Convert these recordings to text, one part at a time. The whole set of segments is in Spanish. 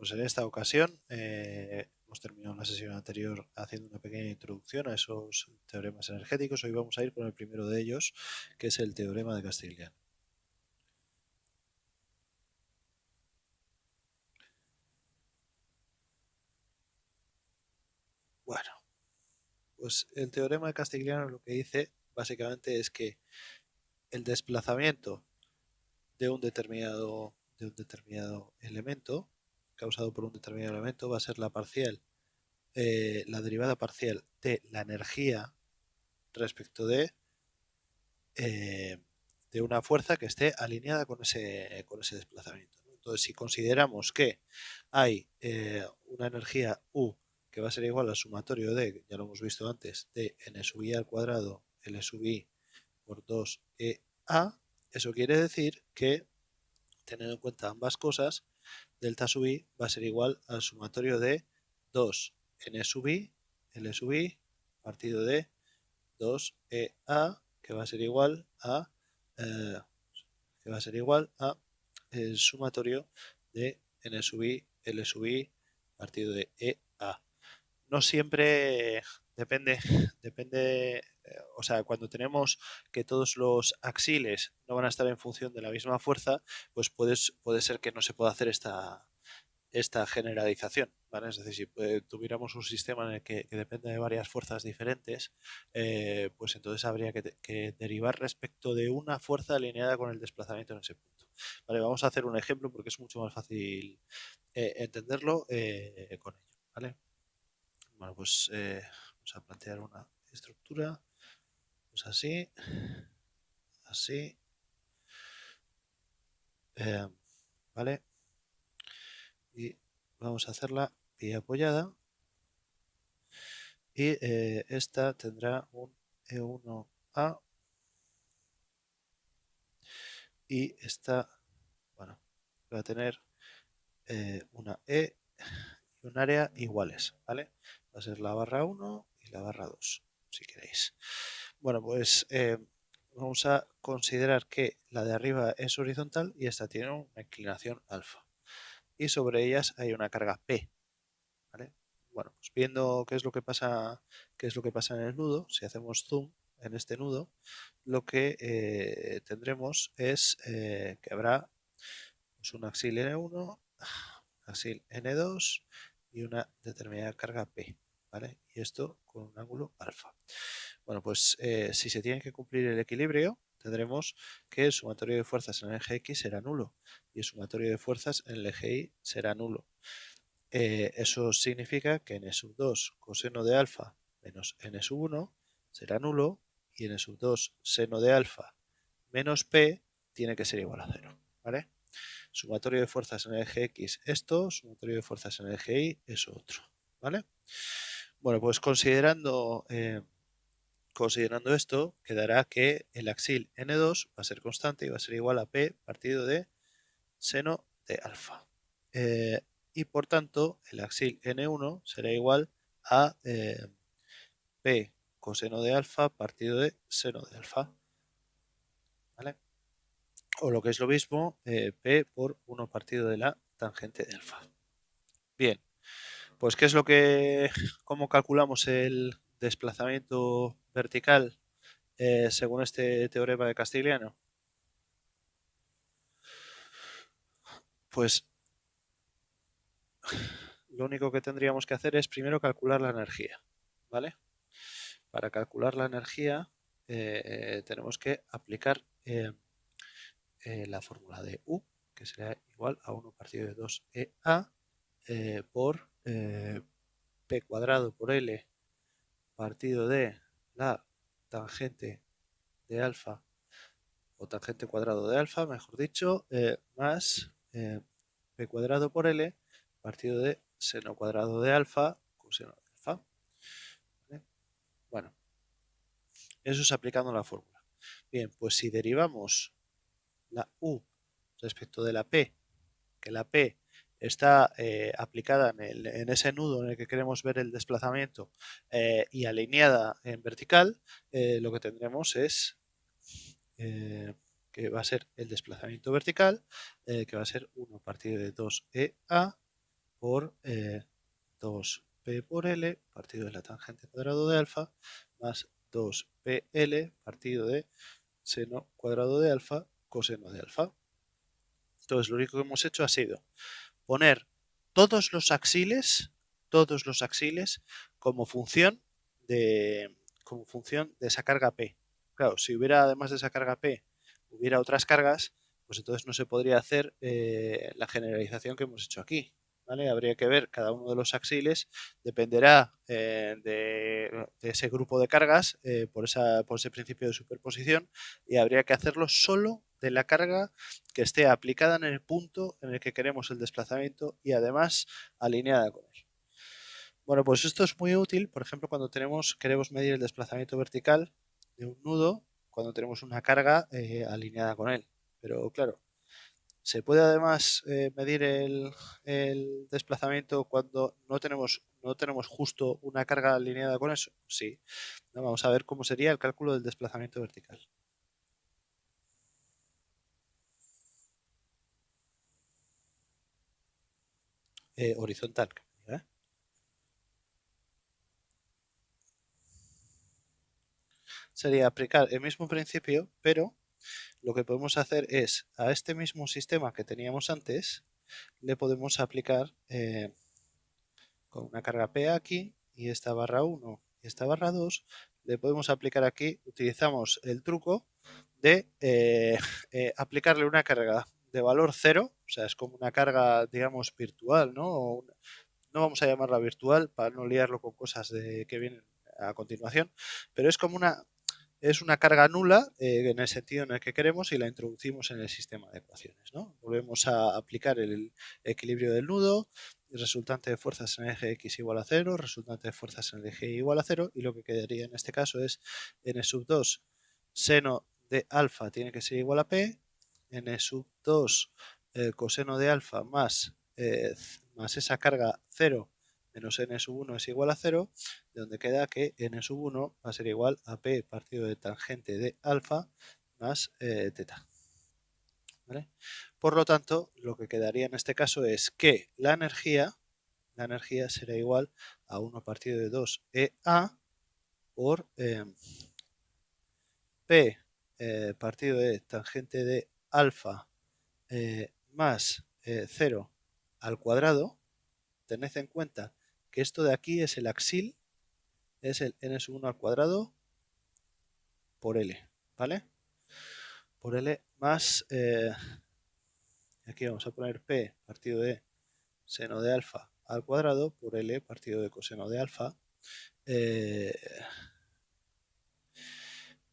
pues en esta ocasión hemos terminado la sesión anterior haciendo una pequeña introducción a esos teoremas energéticos. Hoy vamos a ir con el primero de ellos, que es el teorema de Castigliano. Bueno, pues el teorema de Castigliano lo que dice básicamente es que el desplazamiento de un determinado elemento, causado por un determinado elemento, va a ser la derivada parcial de la energía respecto de una fuerza que esté alineada con ese desplazamiento. Entonces, si consideramos que hay una energía U que va a ser igual al sumatorio de, ya lo hemos visto antes, de n sub i al cuadrado L sub i por 2EA, eso quiere decir que, teniendo en cuenta ambas cosas, delta sub i va a ser igual al sumatorio de 2n sub i, L sub i, partido de 2EA, que va a ser igual a el sumatorio de n sub i, L sub i, partido de EA. No siempre depende, o sea, cuando tenemos que todos los axiles no van a estar en función de la misma fuerza, pues puede ser que no se pueda hacer esta generalización, ¿vale? Es decir, si tuviéramos un sistema en el que depende de varias fuerzas diferentes, pues entonces habría que derivar respecto de una fuerza alineada con el desplazamiento en ese punto. Vale, vamos a hacer un ejemplo porque es mucho más fácil entenderlo con ello, ¿vale? Bueno, pues vamos a plantear una estructura, pues así, así, ¿vale? Y vamos a hacerla pie apoyada. Y esta tendrá un E1A y esta, bueno, va a tener una E y un área iguales, ¿vale? Va a ser la barra 1 y la barra 2, si queréis. Bueno, pues vamos a considerar que la de arriba es horizontal y esta tiene una inclinación alfa. Y sobre ellas hay una carga P, ¿vale? Bueno, pues viendo qué es lo que pasa en el nudo, si hacemos zoom en este nudo, lo que tendremos es que habrá pues, un axil N1, un axil N2 y una determinada carga P, ¿vale? Y esto con un ángulo alfa. Bueno, pues si se tiene que cumplir el equilibrio, tendremos que el sumatorio de fuerzas en el eje X será nulo y el sumatorio de fuerzas en el eje Y será nulo. Eso significa que n sub 2 coseno de alfa menos n sub 1 será nulo y n sub 2 seno de alfa menos p tiene que ser igual a 0, ¿vale? Sumatorio de fuerzas en el eje X esto, sumatorio de fuerzas en el eje Y eso otro, ¿vale? Bueno, pues considerando esto, quedará que el axil n2 va a ser constante y va a ser igual a p partido de seno de alfa. Y por tanto, el axil n1 será igual a p coseno de alfa partido de seno de alfa, ¿vale? O lo que es lo mismo, p por 1 partido de la tangente de alfa. Bien, pues ¿cómo calculamos el desplazamiento vertical según este teorema de Castigliano? Pues lo único que tendríamos que hacer es primero calcular la energía, ¿vale? Para calcular la energía tenemos que aplicar la fórmula de U, que será igual a 1 partido de 2EA por P cuadrado por L partido de la tangente de alfa, o tangente cuadrado de alfa, mejor dicho, más P cuadrado por L partido de seno cuadrado de alfa coseno de alfa. ¿Vale? Bueno, eso es aplicando la fórmula. Bien, pues si derivamos la U respecto de la P, que la P está aplicada en ese nudo en el que queremos ver el desplazamiento y alineada en vertical, lo que tendremos es que va a ser el desplazamiento vertical, que va a ser 1 partido de 2EA por 2p por L partido de la tangente cuadrado de alfa más 2pL partido de seno cuadrado de alfa coseno de alfa. Entonces lo único que hemos hecho ha sido poner todos los axiles como función de esa carga P. Claro, si hubiera además de esa carga P, hubiera otras cargas, pues entonces no se podría hacer la generalización que hemos hecho aquí. ¿Vale? Habría que ver cada uno de los axiles, dependerá de ese grupo de cargas por ese principio de superposición, y habría que hacerlo solo de la carga que esté aplicada en el punto en el que queremos el desplazamiento y además alineada con él. Bueno, pues esto es muy útil, por ejemplo, cuando queremos medir el desplazamiento vertical de un nudo, cuando tenemos una carga alineada con él. Pero claro, ¿se puede además medir el desplazamiento cuando no tenemos justo una carga alineada con eso? Sí. Vamos a ver cómo sería el cálculo del desplazamiento vertical. Horizontal. ¿eh? Sería aplicar el mismo principio, pero lo que podemos hacer es a este mismo sistema que teníamos antes, le podemos aplicar con una carga P aquí y esta barra 1 y esta barra 2, le podemos aplicar aquí, utilizamos el truco de aplicarle una carga de valor 0, o sea, es como una carga, digamos, virtual, ¿no? No vamos a llamarla virtual para no liarlo con cosas que vienen a continuación, pero es una carga nula en el sentido en el que queremos y la introducimos en el sistema de ecuaciones, ¿no? Volvemos a aplicar el equilibrio del nudo, resultante de fuerzas en el eje X igual a 0, resultante de fuerzas en el eje Y igual a 0, y lo que quedaría en este caso es n sub 2 seno de alfa tiene que ser igual a P, n sub 2 coseno de alfa más esa carga 0 menos n sub 1 es igual a 0, de donde queda que n sub 1 va a ser igual a P partido de tangente de alfa más teta. ¿Vale? Por lo tanto, lo que quedaría en este caso es que la energía será igual a 1 partido de 2 EA por P partido de tangente de alfa más 0 al cuadrado. Tened en cuenta que esto de aquí es el axil, es el n sub 1 al cuadrado por L, ¿vale? Por L más, aquí vamos a poner P partido de seno de alfa al cuadrado por L partido de coseno de alfa. Eh,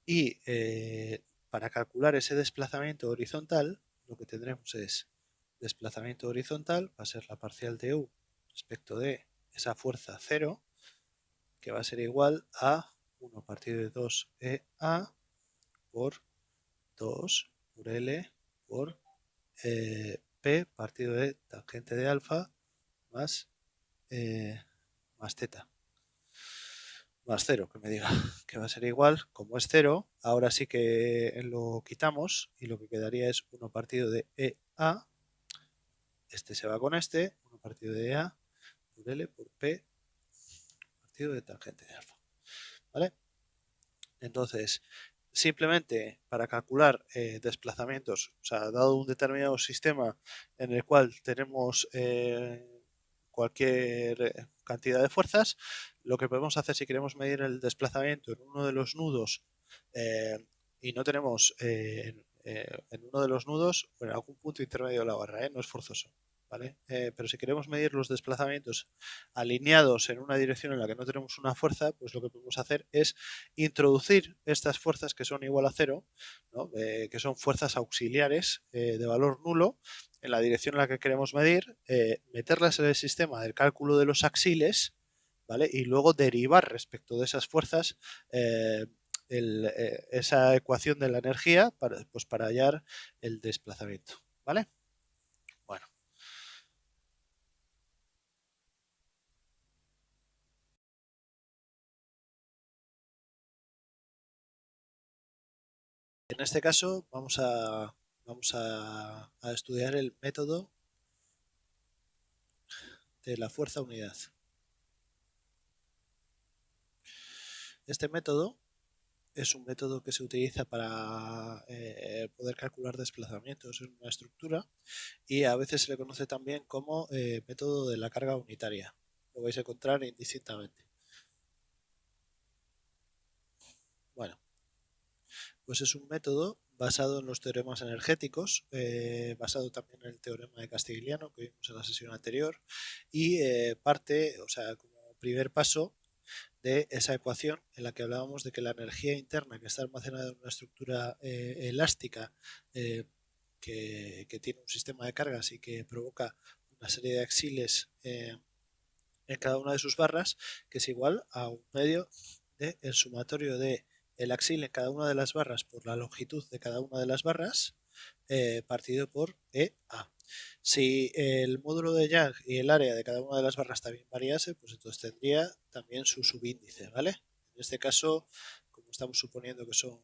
y para calcular ese desplazamiento horizontal, lo que tendremos es desplazamiento horizontal, va a ser la parcial de U respecto de esa fuerza 0, que va a ser igual a 1 partido de 2 EA por 2 por L por P partido de tangente de alfa más, más teta. Más 0, que me diga que va a ser igual. Como es 0, ahora sí que lo quitamos y lo que quedaría es 1 partido de EA. Este se va con este. 1 partido de EA por L por P partido de tangente de alfa. ¿Vale? Entonces, simplemente para calcular desplazamientos, o sea, dado un determinado sistema en el cual tenemos cualquier cantidad de fuerzas, lo que podemos hacer si queremos medir el desplazamiento en uno de los nudos eh, y no tenemos en uno de los nudos, bueno, algún punto intermedio de la barra, no es forzoso. ¿Vale? Pero si queremos medir los desplazamientos alineados en una dirección en la que no tenemos una fuerza, pues lo que podemos hacer es introducir estas fuerzas que son igual a 0, ¿no? Que son fuerzas auxiliares de valor nulo en la dirección en la que queremos medir, meterlas en el sistema del cálculo de los axiles, ¿vale? Y luego derivar respecto de esas fuerzas esa ecuación de la energía pues para hallar el desplazamiento, ¿vale? Bueno. En este caso vamos a estudiar el método de la fuerza unidad. Este método es un método que se utiliza para poder calcular desplazamientos en una estructura y a veces se le conoce también como método de la carga unitaria. Lo vais a encontrar indistintamente. Bueno, pues es un método basado en los teoremas energéticos, basado también en el teorema de Castigliano que vimos en la sesión anterior y parte, o sea, como primer paso de esa ecuación en la que hablábamos de que la energía interna que está almacenada en una estructura elástica que tiene un sistema de cargas y que provoca una serie de axiles en cada una de sus barras, que es igual a un medio del sumatorio de el axil en cada una de las barras por la longitud de cada una de las barras partido por EA. Si el módulo de Young y el área de cada una de las barras también variase, pues entonces tendría también su subíndice, ¿vale? En este caso, como estamos suponiendo que son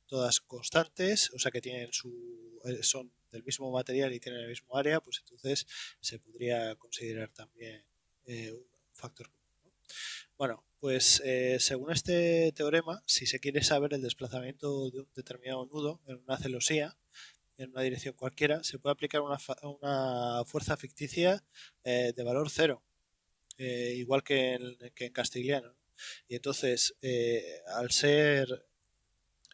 todas constantes, o sea que tienen son del mismo material y tienen el mismo área, pues entonces se podría considerar también un factor común, ¿no? Bueno, pues según este teorema, si se quiere saber el desplazamiento de un determinado nudo en una celosía, en una dirección cualquiera, se puede aplicar una fuerza ficticia de valor cero, igual que en castellano. Y entonces, al ser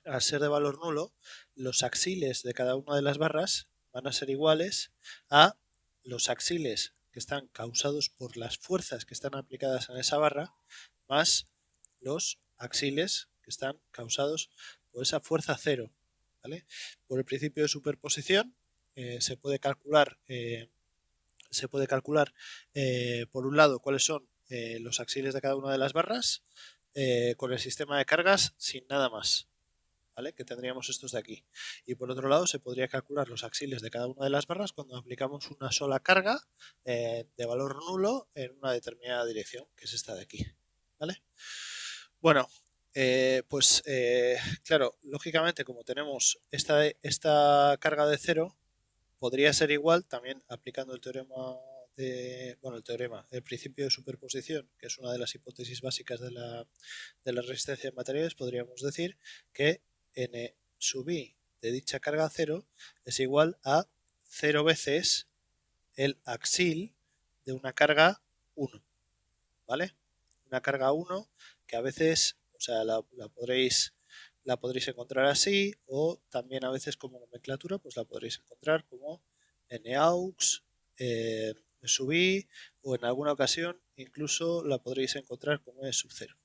de valor nulo, los axiles de cada una de las barras van a ser iguales a los axiles que están causados por las fuerzas que están aplicadas en esa barra, más los axiles que están causados por esa fuerza cero, ¿vale? Por el principio de superposición se puede calcular, por un lado cuáles son los axiles de cada una de las barras con el sistema de cargas sin nada más, ¿vale? Que tendríamos estos de aquí. Y por otro lado se podría calcular los axiles de cada una de las barras cuando aplicamos una sola carga de valor nulo en una determinada dirección, que es esta de aquí, ¿vale? Bueno, claro, lógicamente como tenemos esta carga de cero, podría ser igual también aplicando el teorema el principio de superposición, que es una de las hipótesis básicas de la resistencia de materiales, podríamos decir que n sub i de dicha carga cero es igual a 0 veces el axil de una carga 1, ¿vale? Una carga 1 que a veces, o sea, la podréis encontrar así, o también a veces como nomenclatura, pues la podréis encontrar como NAUX, sub i, o en alguna ocasión incluso la podréis encontrar como E sub 0.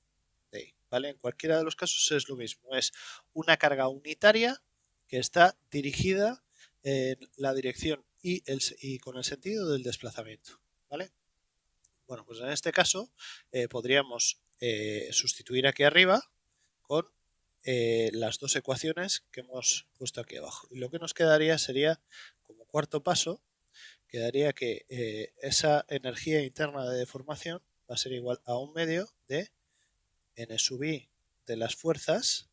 ¿Vale? En cualquiera de los casos es lo mismo, es una carga unitaria que está dirigida en la dirección y con el sentido del desplazamiento, ¿vale? Bueno, pues en este caso podríamos sustituir aquí arriba con las dos ecuaciones que hemos puesto aquí abajo. Y lo que nos quedaría sería, como cuarto paso, quedaría que esa energía interna de deformación va a ser igual a un medio de n sub i de las fuerzas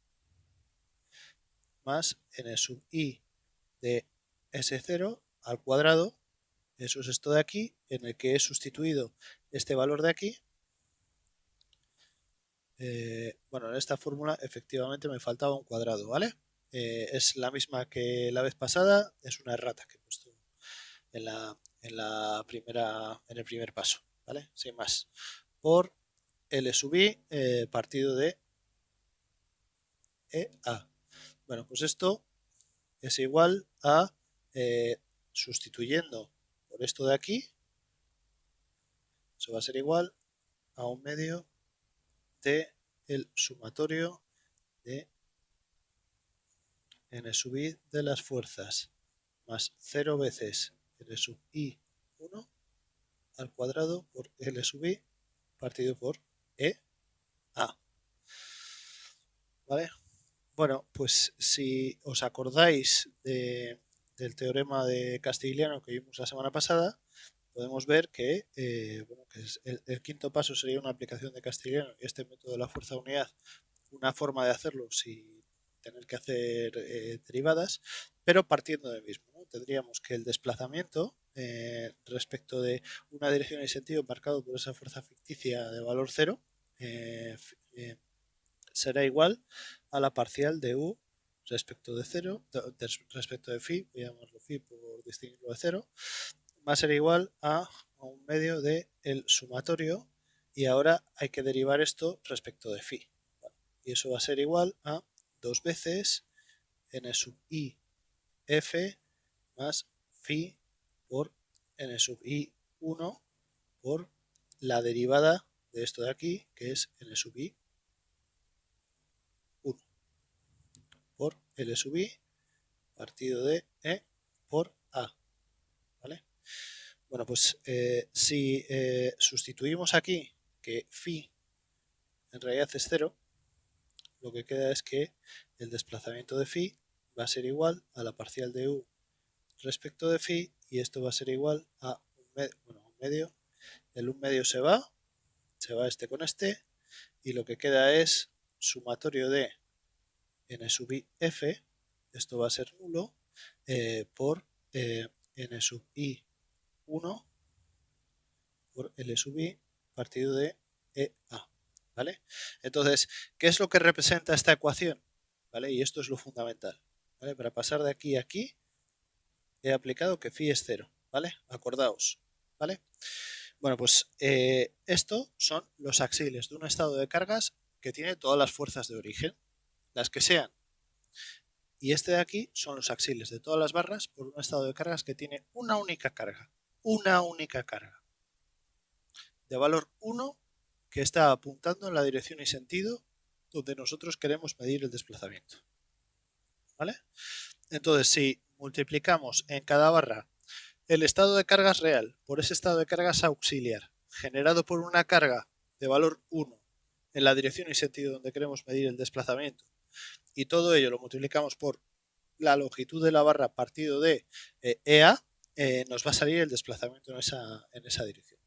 más n sub i de S0 al cuadrado. Eso es esto de aquí, en el que he sustituido este valor de aquí. Bueno, en esta fórmula efectivamente me faltaba un cuadrado, ¿vale? Es la misma que la vez pasada, es una errata que he puesto en el primer paso, ¿vale? Sin más. Por L sub i partido de EA. Bueno, pues esto es igual a, sustituyendo por esto de aquí, eso va a ser igual a un medio de el sumatorio de n sub i de las fuerzas más 0 veces l sub i 1 al cuadrado por l sub i partido por e a. ¿Vale? Bueno, pues si os acordáis del teorema de Castigliano que vimos la semana pasada, podemos ver que, el quinto paso sería una aplicación de Castigliano y este método de la fuerza unidad, una forma de hacerlo sin tener que hacer derivadas, pero partiendo del mismo, ¿no? Tendríamos que el desplazamiento respecto de una dirección y sentido marcado por esa fuerza ficticia de valor 0 será igual a la parcial de u respecto de 0, respecto de phi, voy a llamarlo phi por distinguirlo de 0, va a ser igual a un medio del sumatorio, y ahora hay que derivar esto respecto de phi. Y eso va a ser igual a 2 veces n sub i f más phi por n sub i 1 por la derivada de esto de aquí, que es n sub i 1 por L sub i partido de E por A. ¿Vale? Bueno, pues si sustituimos aquí que phi en realidad es 0, lo que queda es que el desplazamiento de phi va a ser igual a la parcial de u respecto de phi, y esto va a ser igual a un medio. El 1 medio se va este con este, y lo que queda es sumatorio de n sub i f, esto va a ser nulo, por n sub i 1 por L sub i partido de EA. ¿Vale? Entonces, ¿qué es lo que representa esta ecuación? ¿Vale? Y esto es lo fundamental. ¿Vale? Para pasar de aquí a aquí, he aplicado que phi es 0. ¿Vale? Acordaos. ¿Vale? Bueno, pues estos son los axiles de un estado de cargas que tiene todas las fuerzas de origen, las que sean. Y este de aquí son los axiles de todas las barras por un estado de cargas que tiene una única carga. Una única carga. De valor 1 que está apuntando en la dirección y sentido donde nosotros queremos medir el desplazamiento. ¿Vale? Entonces, si multiplicamos en cada barra el estado de cargas real por ese estado de cargas auxiliar generado por una carga de valor 1 en la dirección y sentido donde queremos medir el desplazamiento, y todo ello lo multiplicamos por la longitud de la barra partido de EA, nos va a salir el desplazamiento en esa dirección.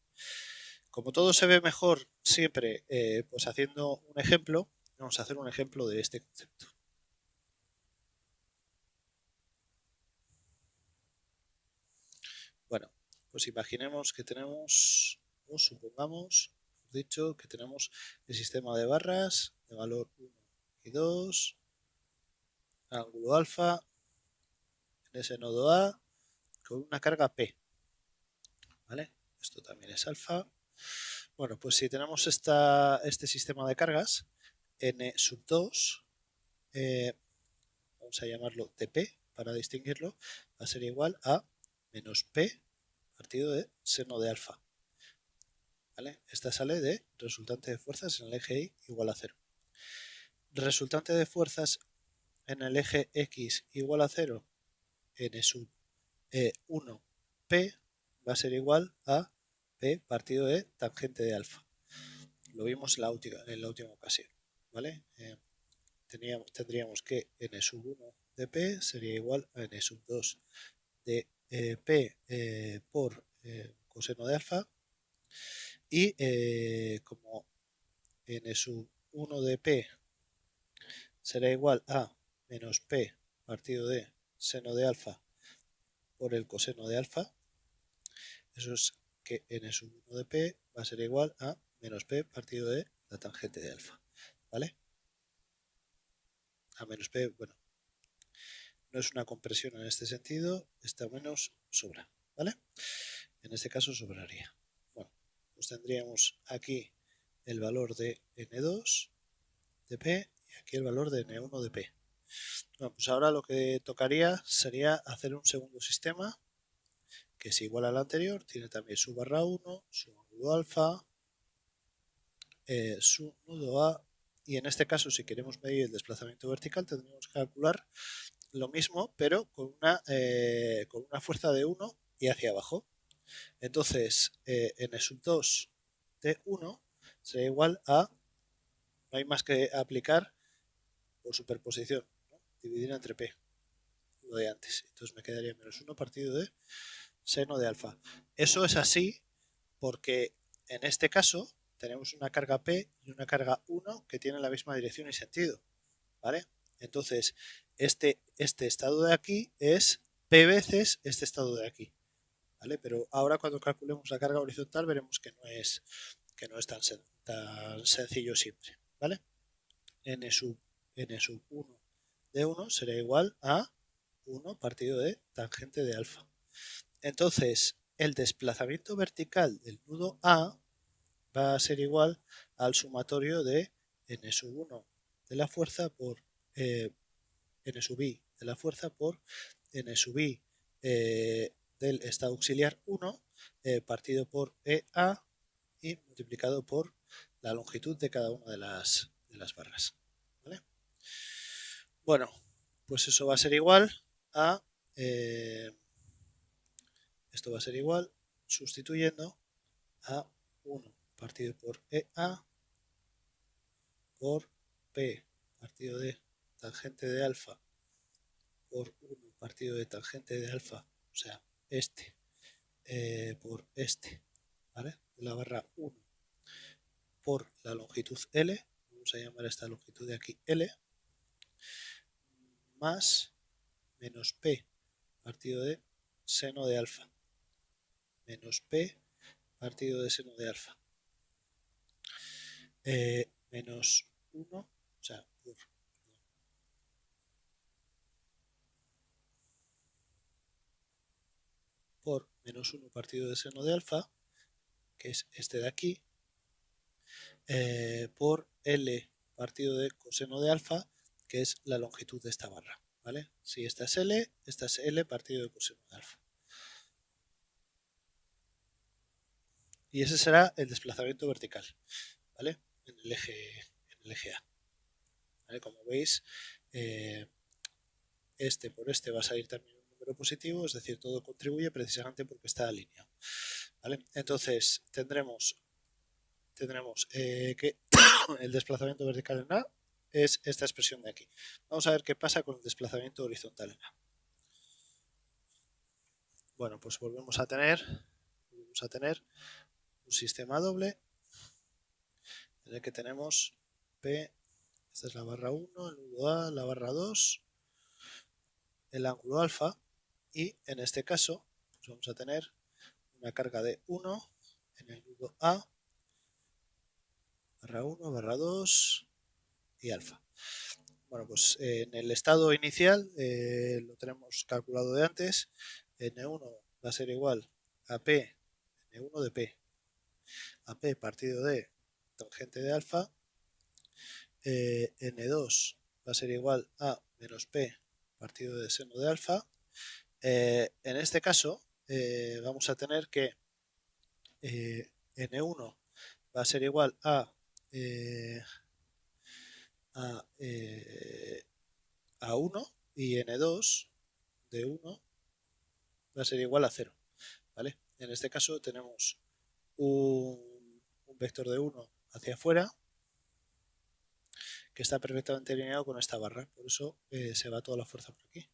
Como todo se ve mejor siempre pues haciendo un ejemplo, vamos a hacer un ejemplo de este concepto. Bueno, pues imaginemos que tenemos, o supongamos, dicho, que tenemos el sistema de barras de valor 1 y 2, ángulo alfa, en ese nodo A, con una carga P. ¿Vale? Esto también es alfa. Bueno, pues si tenemos este sistema de cargas, n sub 2, vamos a llamarlo TP para distinguirlo, va a ser igual a menos P partido de seno de alfa. ¿Vale? Esta sale de resultante de fuerzas en el eje Y igual a 0. Resultante de fuerzas en el eje X igual a 0, n sub 1P va a ser igual a P partido de tangente de alfa. Lo vimos en la última ocasión. ¿Vale? Tendríamos que n sub 1 de P sería igual a n sub 2 de P por coseno de alfa, y como n sub 1 de P será igual a menos P partido de seno de alfa por el coseno de alfa, eso es que n sub 1 de P va a ser igual a menos P partido de la tangente de alfa. ¿Vale? A menos P, bueno, no es una compresión en este sentido, esta menos sobra. ¿Vale? En este caso sobraría. Bueno, pues tendríamos aquí el valor de N2 de P y aquí el valor de N1 de P. Bueno, pues ahora lo que tocaría sería hacer un segundo sistema que es igual al anterior, tiene también su barra 1, su ángulo alfa, su nudo A, y en este caso si queremos medir el desplazamiento vertical tendríamos que calcular lo mismo pero con una fuerza de 1 y hacia abajo. Entonces n sub 2 de 1 será igual a, no hay más que aplicar por superposición, ¿no? Dividir entre P, lo de antes. Entonces me quedaría menos 1 partido de seno de alfa. Eso es así porque en este caso tenemos una carga P y una carga 1 que tienen la misma dirección y sentido. ¿Vale? Entonces, este estado de aquí es P veces este estado de aquí, ¿vale? Pero ahora cuando calculemos la carga horizontal veremos que no es tan sencillo siempre, ¿vale? N sub 1 de 1 será igual a 1 partido de tangente de alfa. Entonces, el desplazamiento vertical del nudo A va a ser igual al sumatorio de n sub 1 de la fuerza por n sub i de la fuerza por n sub i del estado auxiliar 1 partido por EA y multiplicado por la longitud de cada una de las barras. ¿Vale? Bueno, pues eso va a ser igual a esto va a ser igual sustituyendo a 1 partido por EA por P partido de tangente de alfa por 1 partido de tangente de alfa, o sea, este por este, ¿vale? De la barra 1 por la longitud L, vamos a llamar esta longitud de aquí L, más menos P partido de seno de alfa, menos P partido de seno de alfa, menos 1, o sea, por menos 1 partido de seno de alfa, que es este de aquí, por L partido de coseno de alfa, que es la longitud de esta barra, ¿vale? Si esta es L partido de coseno de alfa. Y ese será el desplazamiento vertical, ¿vale? En el eje A. ¿Vale? Como veis, este por este va a salir también un número positivo, es decir, todo contribuye precisamente porque está alineado. ¿Vale? Entonces tendremos que el desplazamiento vertical en A es esta expresión de aquí. Vamos a ver qué pasa con el desplazamiento horizontal en A. Bueno, pues volvemos a tener un sistema doble en el que tenemos P, esta es la barra 1, el nudo A, la barra 2, el ángulo alfa, y en este caso pues vamos a tener una carga de 1 en el nudo A, barra 1, barra 2 y alfa. Bueno, pues en el estado inicial lo tenemos calculado de antes. N1 va a ser igual a P, N1 de P, a P partido de tangente de alfa. N2 va a ser igual a menos P partido de seno de alfa. En este caso vamos a tener que N1 va a ser igual a a 1 y N2 de 1 va a ser igual a 0. ¿Vale? En este caso tenemos un vector de 1 hacia afuera que está perfectamente alineado con esta barra, por eso se va toda la fuerza por aquí.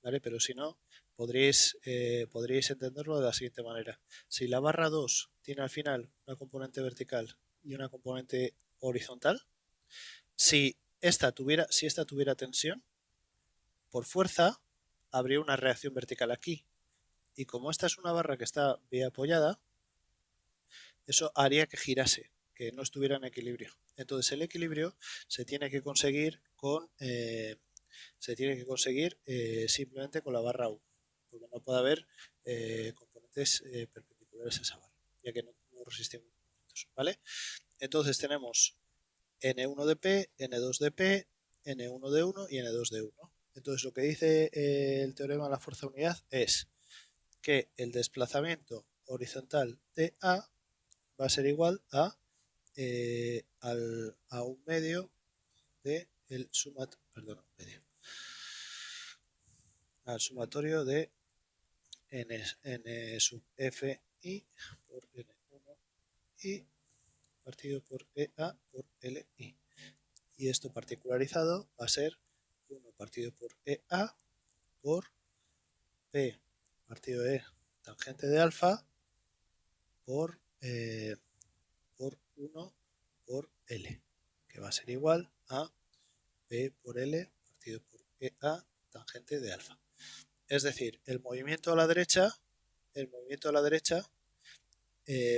¿Vale? Pero si no, podréis entenderlo de la siguiente manera. Si la barra 2 tiene al final una componente vertical y una componente horizontal, si esta tuviera tensión, por fuerza habría una reacción vertical aquí. Y como esta es una barra que está bien apoyada, eso haría que girase, que no estuviera en equilibrio. Entonces el equilibrio se tiene que conseguir simplemente con la barra 1, porque no puede haber componentes perpendiculares a esa barra, ya que no resisten movimientos, ¿vale? Entonces tenemos N1 de P, N2 de P, N1 de 1 y N2 de 1. Entonces lo que dice el teorema de la fuerza de unidad es que el desplazamiento horizontal de A va a ser igual a un medio de al sumatorio de n sub f i por n1 y partido por EA por LI. Y esto particularizado va a ser 1 partido por EA por P partido de tangente de alfa por 1 por L, que va a ser igual a P por L partido por EA tangente de alfa. Es decir, el movimiento a la derecha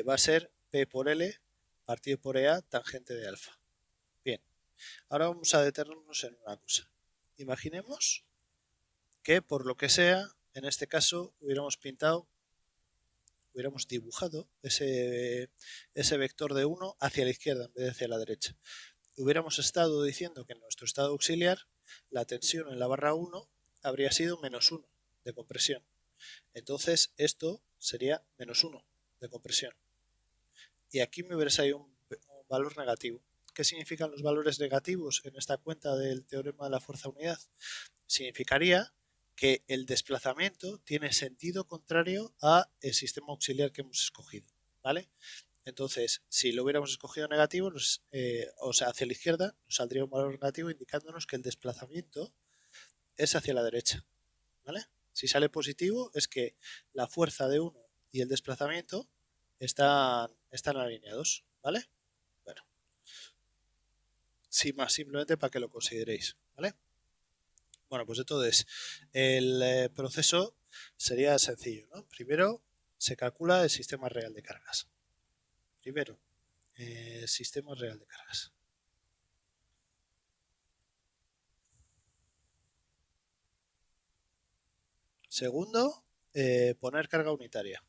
va a ser P por L partido por EA tangente de alfa. Bien, ahora vamos a detenernos en una cosa. Imaginemos que por lo que sea, en este caso hubiéramos dibujado ese vector de 1 hacia la izquierda en vez de hacia la derecha. Hubiéramos estado diciendo que en nuestro estado auxiliar la tensión en la barra 1 habría sido -1 de compresión. Entonces esto sería -1 de compresión. Y aquí me hubiera salido un valor negativo. ¿Qué significan los valores negativos en esta cuenta del teorema de la fuerza unidad? Significaría que el desplazamiento tiene sentido contrario al sistema auxiliar que hemos escogido, ¿vale? Entonces, si lo hubiéramos escogido negativo, o sea, hacia la izquierda, nos saldría un valor negativo indicándonos que el desplazamiento es hacia la derecha, ¿vale? Si sale positivo, es que la fuerza de uno y el desplazamiento están alineados, ¿vale? Bueno, sin más, simplemente para que lo consideréis, ¿vale? Bueno, pues entonces el proceso sería sencillo, ¿no? Primero se calcula el sistema real de cargas. Primero, sistema real de cargas. Segundo, poner carga unitaria.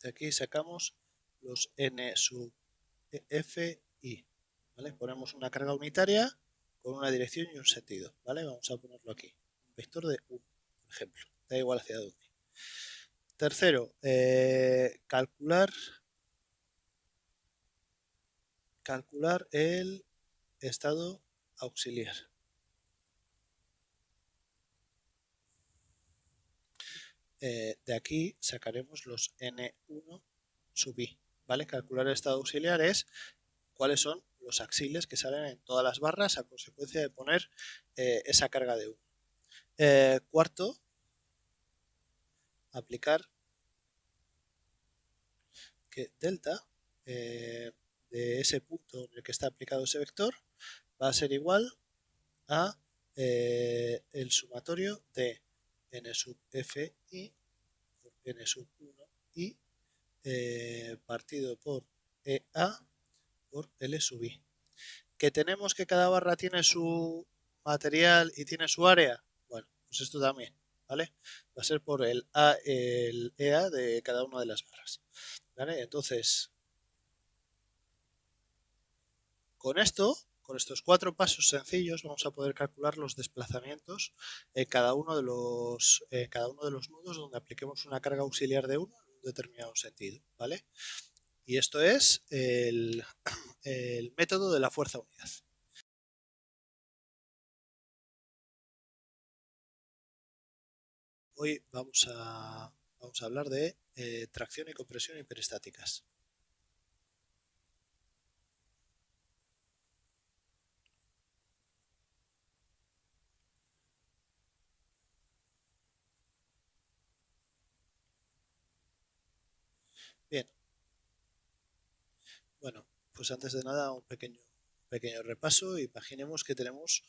De aquí sacamos los N sub F I. ¿Vale? Ponemos una carga unitaria con una dirección y un sentido. ¿Vale? Vamos a ponerlo aquí. Un vector de 1, por ejemplo. Da igual hacia dónde. Tercero, calcular el estado auxiliar. De aquí sacaremos los N1 sub I. ¿Vale? Calcular el estado auxiliar es cuáles son los axiles que salen en todas las barras a consecuencia de poner esa carga de 1. Cuarto, aplicar que delta de ese punto en el que está aplicado ese vector va a ser igual a el sumatorio de n sub f i por n sub 1 i partido por EA por L sub i. ¿Que tenemos que cada barra tiene su material y tiene su área? Bueno, pues esto también, ¿vale? Va a ser por el EA de cada una de las barras, ¿vale? Entonces, con estos 4 pasos sencillos, vamos a poder calcular los desplazamientos en cada uno de los nudos donde apliquemos una carga auxiliar de 1 en un determinado sentido, ¿vale? Y esto es el método de la fuerza unidad. Hoy vamos a hablar de tracción y compresión hiperestáticas. Bien, bueno, pues antes de nada un pequeño repaso. Imaginemos que tenemos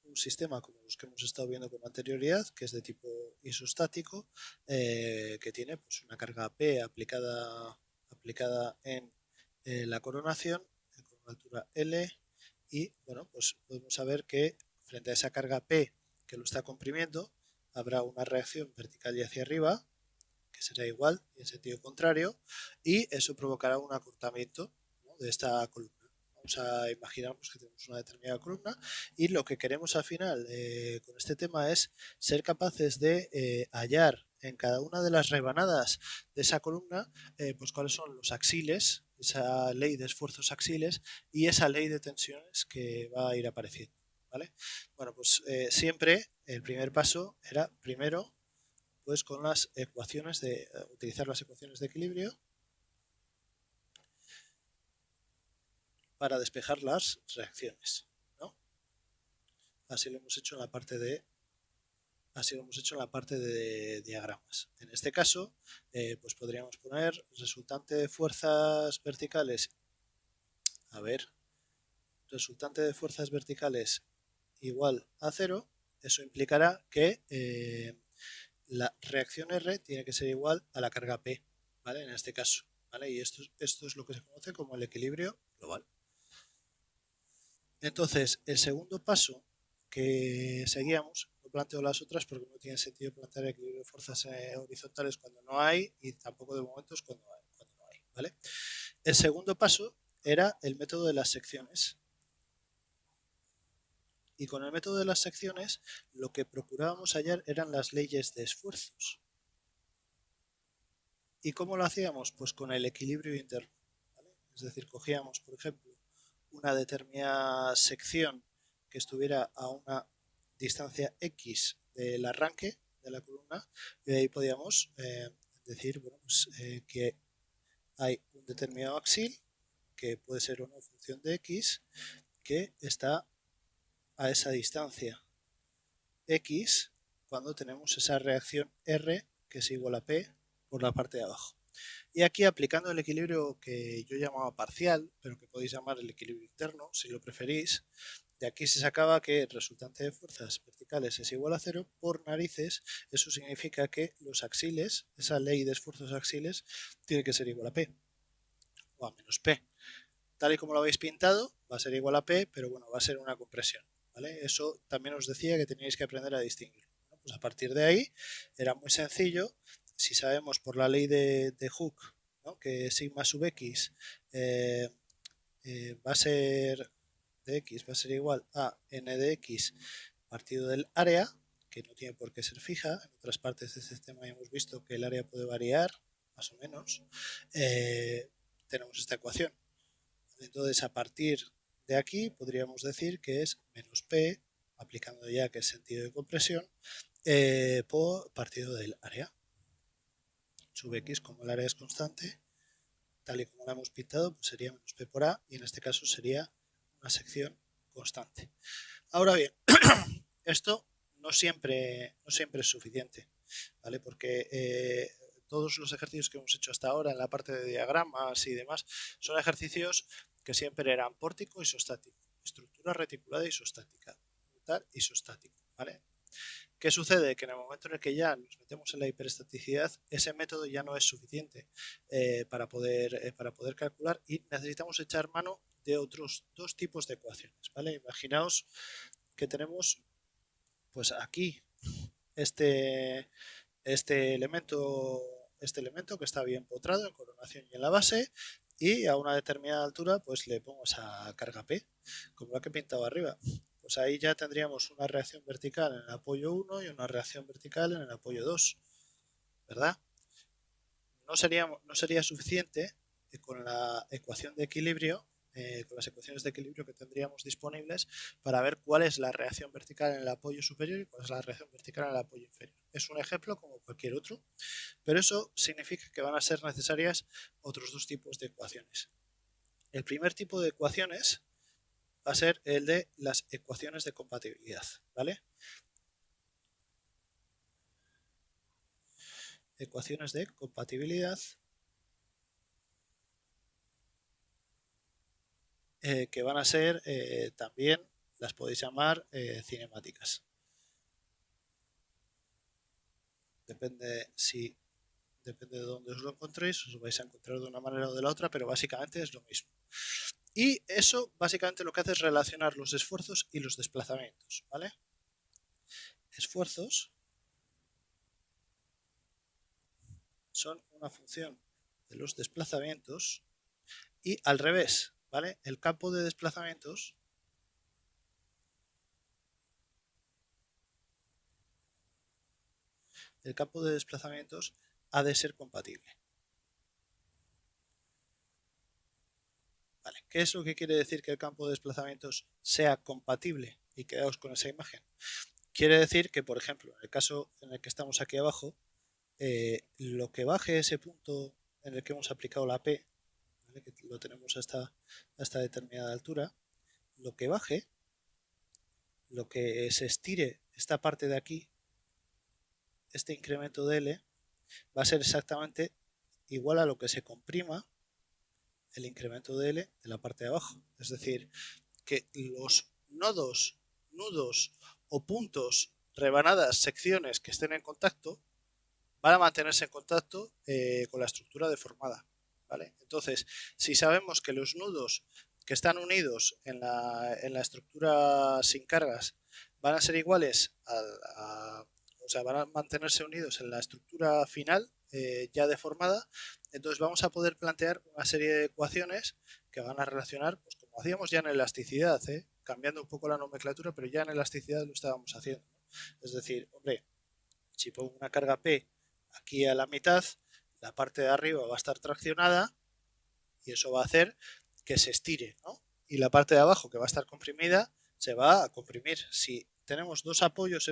un sistema como los que hemos estado viendo con anterioridad, que es de tipo isostático, que tiene pues, una carga P aplicada en la coronación, con una altura L, y bueno, pues podemos saber que frente a esa carga P que lo está comprimiendo, habrá una reacción vertical y hacia arriba, que será igual y en sentido contrario, y eso provocará un acortamiento, ¿no?, de esta columna. Vamos a imaginarnos que tenemos una determinada columna y lo que queremos al final con este tema es ser capaces de hallar en cada una de las rebanadas de esa columna pues cuáles son los axiles, esa ley de esfuerzos axiles y esa ley de tensiones que va a ir apareciendo, ¿vale? Bueno, pues siempre el primer paso era primero pues con las ecuaciones de utilizar las ecuaciones de equilibrio para despejar las reacciones, ¿no? Así lo hemos hecho en la parte de así lo hemos hecho en la parte de diagramas. En este caso, pues podríamos poner resultante de fuerzas verticales. A ver, resultante de fuerzas verticales igual a 0. Eso implicará que la reacción R tiene que ser igual a la carga P, ¿vale? En este caso, ¿vale? Y esto es lo que se conoce como el equilibrio global. Entonces, el segundo paso que seguíamos, no planteo las otras porque no tiene sentido plantear equilibrio de fuerzas horizontales cuando no hay y tampoco de momentos cuando no hay, ¿vale? El segundo paso era el método de las secciones. Y con el método de las secciones lo que procurábamos hallar eran las leyes de esfuerzos. ¿Y cómo lo hacíamos? Pues con el equilibrio interno, ¿vale? Es decir, cogíamos, por ejemplo, una determinada sección que estuviera a una distancia X del arranque de la columna y de ahí podíamos decir bueno, pues, que hay un determinado axil que puede ser una función de X que está a esa distancia X cuando tenemos esa reacción R que es igual a P por la parte de abajo. Y aquí aplicando el equilibrio que yo llamaba parcial, pero que podéis llamar el equilibrio interno si lo preferís, de aquí se sacaba que el resultante de fuerzas verticales es igual a 0 por narices. Eso significa que los axiles, esa ley de esfuerzos axiles, tiene que ser igual a P o a menos P. Tal y como lo habéis pintado, va a ser igual a P, pero bueno, va a ser una compresión, ¿vale? Eso también os decía que teníais que aprender a distinguir. Bueno, pues a partir de ahí era muy sencillo. Si sabemos por la ley de Hooke, ¿no?, que sigma sub x va a ser de x va a ser igual a n de x partido del área, que no tiene por qué ser fija. En otras partes de este sistema hemos visto que el área puede variar, más o menos. Tenemos esta ecuación. Entonces, a partir de aquí podríamos decir que es menos P, aplicando ya que es sentido de compresión, por partido del área. Sub x, como el área es constante, tal y como la hemos pintado, pues sería menos P por A, y en este caso sería una sección constante. Ahora bien, esto no siempre es suficiente, ¿vale? Porque todos los ejercicios que hemos hecho hasta ahora en la parte de diagramas y demás son ejercicios que siempre eran pórtico isostático, estructura reticulada isostática, tal isostático, ¿vale? ¿Qué sucede? Que en el momento en el que ya nos metemos en la hiperestaticidad, ese método ya no es suficiente para poder calcular y necesitamos echar mano de otros dos tipos de ecuaciones, ¿vale? Imaginaos que tenemos pues aquí este, este elemento que está bien potrado en coronación y en la base, y a una determinada altura pues le pongo esa carga P, como la que he pintado arriba. Pues ahí ya tendríamos una reacción vertical en el apoyo 1 y una reacción vertical en el apoyo 2, ¿verdad? No sería suficiente con la ecuación de equilibrio, con las ecuaciones de equilibrio que tendríamos disponibles para ver cuál es la reacción vertical en el apoyo superior y cuál es la reacción vertical en el apoyo inferior. Es un ejemplo como cualquier otro, pero eso significa que van a ser necesarias otros dos tipos de ecuaciones. El primer tipo de ecuaciones va a ser el de las ecuaciones de compatibilidad, ¿vale? Ecuaciones de compatibilidad que van a ser también, las podéis llamar cinemáticas. Depende de dónde os lo encontréis, os vais a encontrar de una manera o de la otra, pero básicamente es lo mismo. Y eso básicamente lo que hace es relacionar los esfuerzos y los desplazamientos, ¿vale? Esfuerzos son una función de los desplazamientos y al revés, ¿vale? El campo de desplazamientos ha de ser compatible. Vale. ¿Qué es lo que quiere decir que el campo de desplazamientos sea compatible? Y quedaos con esa imagen. Quiere decir que, por ejemplo, en el caso en el que estamos aquí abajo, lo que baje ese punto en el que hemos aplicado la P, ¿vale?, que lo tenemos hasta determinada altura, lo que baje, lo que se estire esta parte de aquí, este incremento de L va a ser exactamente igual a lo que se comprima el incremento de L de la parte de abajo. Es decir, que los nodos, nudos o puntos, rebanadas, secciones que estén en contacto van a mantenerse en contacto con la estructura deformada, ¿vale? Entonces, si sabemos que los nudos que están unidos en la estructura sin cargas van a ser iguales o sea, van a mantenerse unidos en la estructura final ya deformada, entonces vamos a poder plantear una serie de ecuaciones que van a relacionar, pues como hacíamos ya en elasticidad, cambiando un poco la nomenclatura, pero ya en elasticidad lo estábamos haciendo, ¿no? Es decir, hombre, si pongo una carga P aquí a la mitad, la parte de arriba va a estar traccionada y eso va a hacer que se estire, ¿no? Y la parte de abajo, que va a estar comprimida, se va a comprimir. Si tenemos dos apoyos,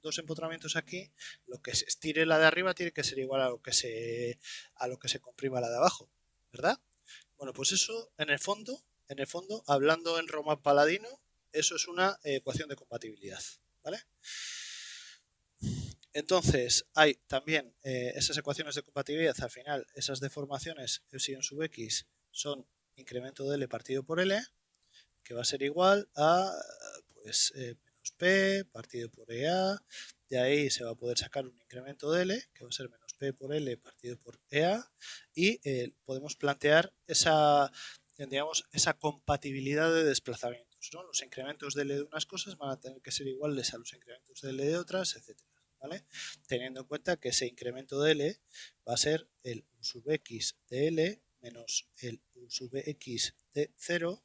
dos empotramientos aquí, lo que se estire la de arriba tiene que ser igual a lo que se comprima la de abajo, ¿verdad? Bueno, pues eso, en el fondo, hablando en Roma Paladino, eso es una ecuación de compatibilidad, ¿vale? Entonces, hay también esas ecuaciones de compatibilidad, al final, esas deformaciones epsilon sub x son incremento de L partido por L, que va a ser igual a pues, menos P partido por EA, de ahí se va a poder sacar un incremento de L, que va a ser menos P por L partido por EA, y podemos plantear digamos, esa compatibilidad de desplazamientos, ¿no? Los incrementos de L de unas cosas van a tener que ser iguales a los incrementos de L de otras, etc. ¿Vale? Teniendo en cuenta que ese incremento de L va a ser el U sub X de L menos el U sub X de 0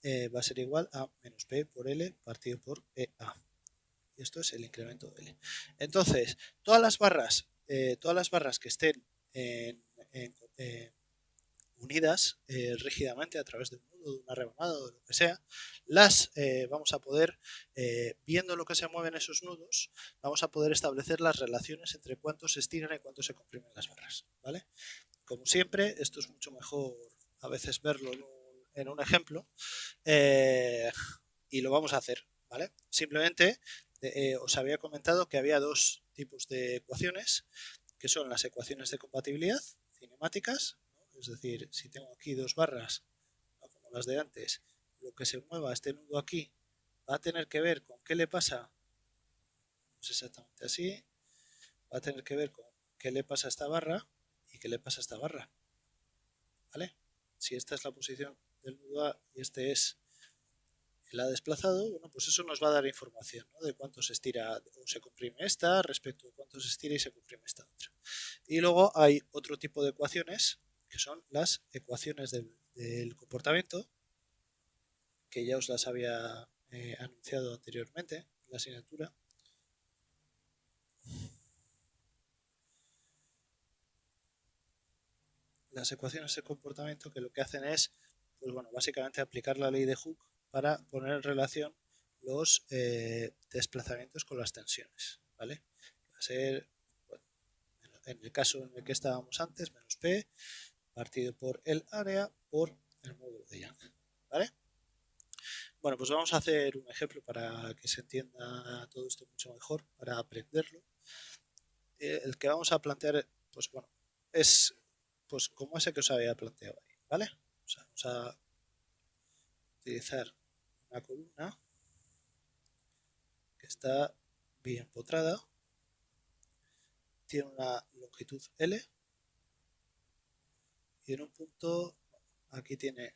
va a ser igual a menos P por L partido por EA. Y esto es el incremento de L. Entonces, todas las barras que estén unidas rígidamente a través de un nudo, de una rebanada o de lo que sea, las vamos a poder, viendo lo que se mueven esos nudos, vamos a poder establecer las relaciones entre cuánto se estiran y cuánto se comprimen las barras, ¿vale? Como siempre, esto es mucho mejor a veces verlo en un ejemplo y lo vamos a hacer, ¿vale? Simplemente os había comentado que había dos tipos de ecuaciones, que son las ecuaciones de compatibilidad cinemáticas, ¿no? Es decir, si tengo aquí dos barras, ¿no? Como las de antes, lo que se mueva este nudo aquí va a tener que ver con qué le pasa, pues exactamente así, va a tener que ver con qué le pasa a esta barra y qué le pasa a esta barra, ¿vale? Si esta es la posición del nudo A y este es el A desplazado, bueno, pues eso nos va a dar información, ¿no? De cuánto se estira o se comprime esta respecto de cuánto se estira y se comprime esta otra. Y luego hay otro tipo de ecuaciones que son las ecuaciones del comportamiento, que ya os las había anunciado anteriormente en la asignatura. Las ecuaciones de comportamiento que lo que hacen es, pues bueno, básicamente aplicar la ley de Hooke para poner en relación los desplazamientos con las tensiones, ¿vale? Va a ser, bueno, en el caso en el que estábamos antes, menos P partido por el área por el módulo de Young, ¿vale? Bueno, pues vamos a hacer un ejemplo para que se entienda todo esto mucho mejor, para aprenderlo. El que vamos a plantear, pues bueno, es pues como ese que os había planteado ahí, ¿vale? O sea, vamos a utilizar una columna que está bien empotrada, tiene una longitud L y en un punto, aquí tiene el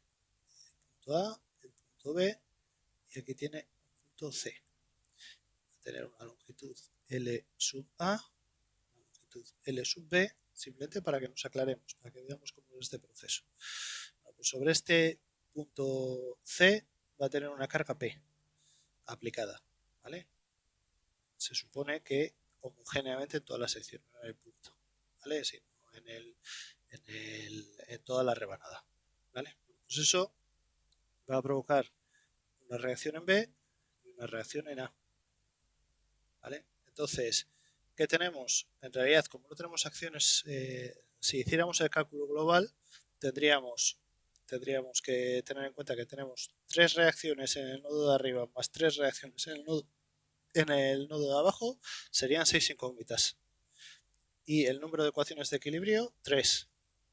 punto A, el punto B y aquí tiene el punto C. Va a tener una longitud L sub A, una longitud L sub B, simplemente para que nos aclaremos, para que veamos cómo es este proceso. Bueno, pues sobre este punto C va a tener una carga P aplicada, ¿vale? Se supone que homogéneamente en toda la sección, no en el punto, ¿vale? Sino en toda la rebanada, ¿vale? Pues eso va a provocar una reacción en B y una reacción en A, ¿vale? Entonces, ¿qué tenemos? En realidad, como no tenemos acciones, si hiciéramos el cálculo global, tendríamos que tener en cuenta que tenemos 3 reacciones en el nodo de arriba más 3 reacciones en el nodo de abajo, serían 6 incógnitas. y el número de ecuaciones de equilibrio 3,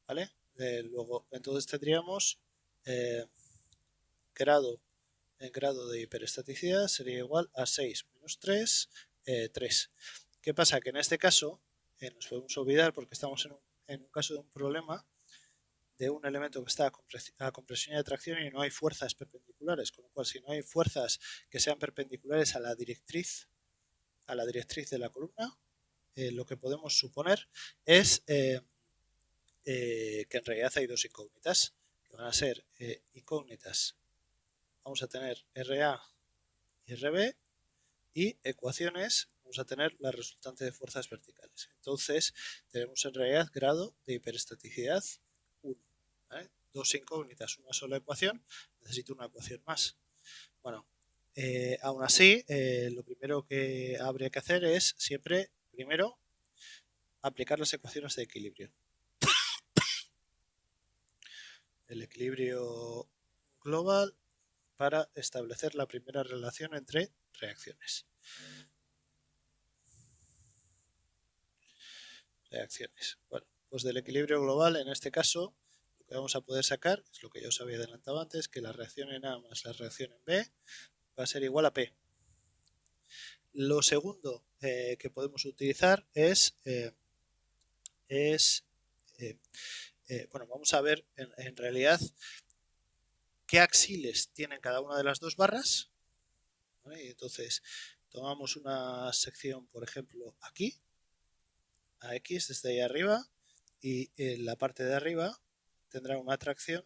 ¿vale? Luego, entonces tendríamos grado en grado de hiperestaticidad sería igual a 6 menos 3, 3. ¿Qué pasa? Que en este caso nos podemos olvidar porque estamos en un caso de un problema de un elemento que está a compresión y atracción y no hay fuerzas perpendiculares, con lo cual si no hay fuerzas que sean perpendiculares a la directriz de la columna, lo que podemos suponer es que en realidad hay dos incógnitas, que van a ser incógnitas. Vamos a tener RA y RB y ecuaciones, vamos a tener la resultante de fuerzas verticales. Entonces tenemos en realidad grado de hiperestaticidad 1. ¿Vale? Dos incógnitas, una sola ecuación, necesito una ecuación más. Bueno, aún así, lo primero que habría que hacer es siempre, primero, aplicar las ecuaciones de equilibrio. El equilibrio global para establecer la primera relación entre reacciones. Bueno, pues del equilibrio global, en este caso, lo que vamos a poder sacar es lo que ya os había adelantado antes, que la reacción en A más la reacción en B va a ser igual a P. Lo segundo que podemos utilizar bueno, vamos a ver en realidad qué axiles tienen cada una de las dos barras. ¿Vale? Y entonces tomamos una sección, por ejemplo, aquí, a X desde ahí arriba, y en la parte de arriba tendrá una atracción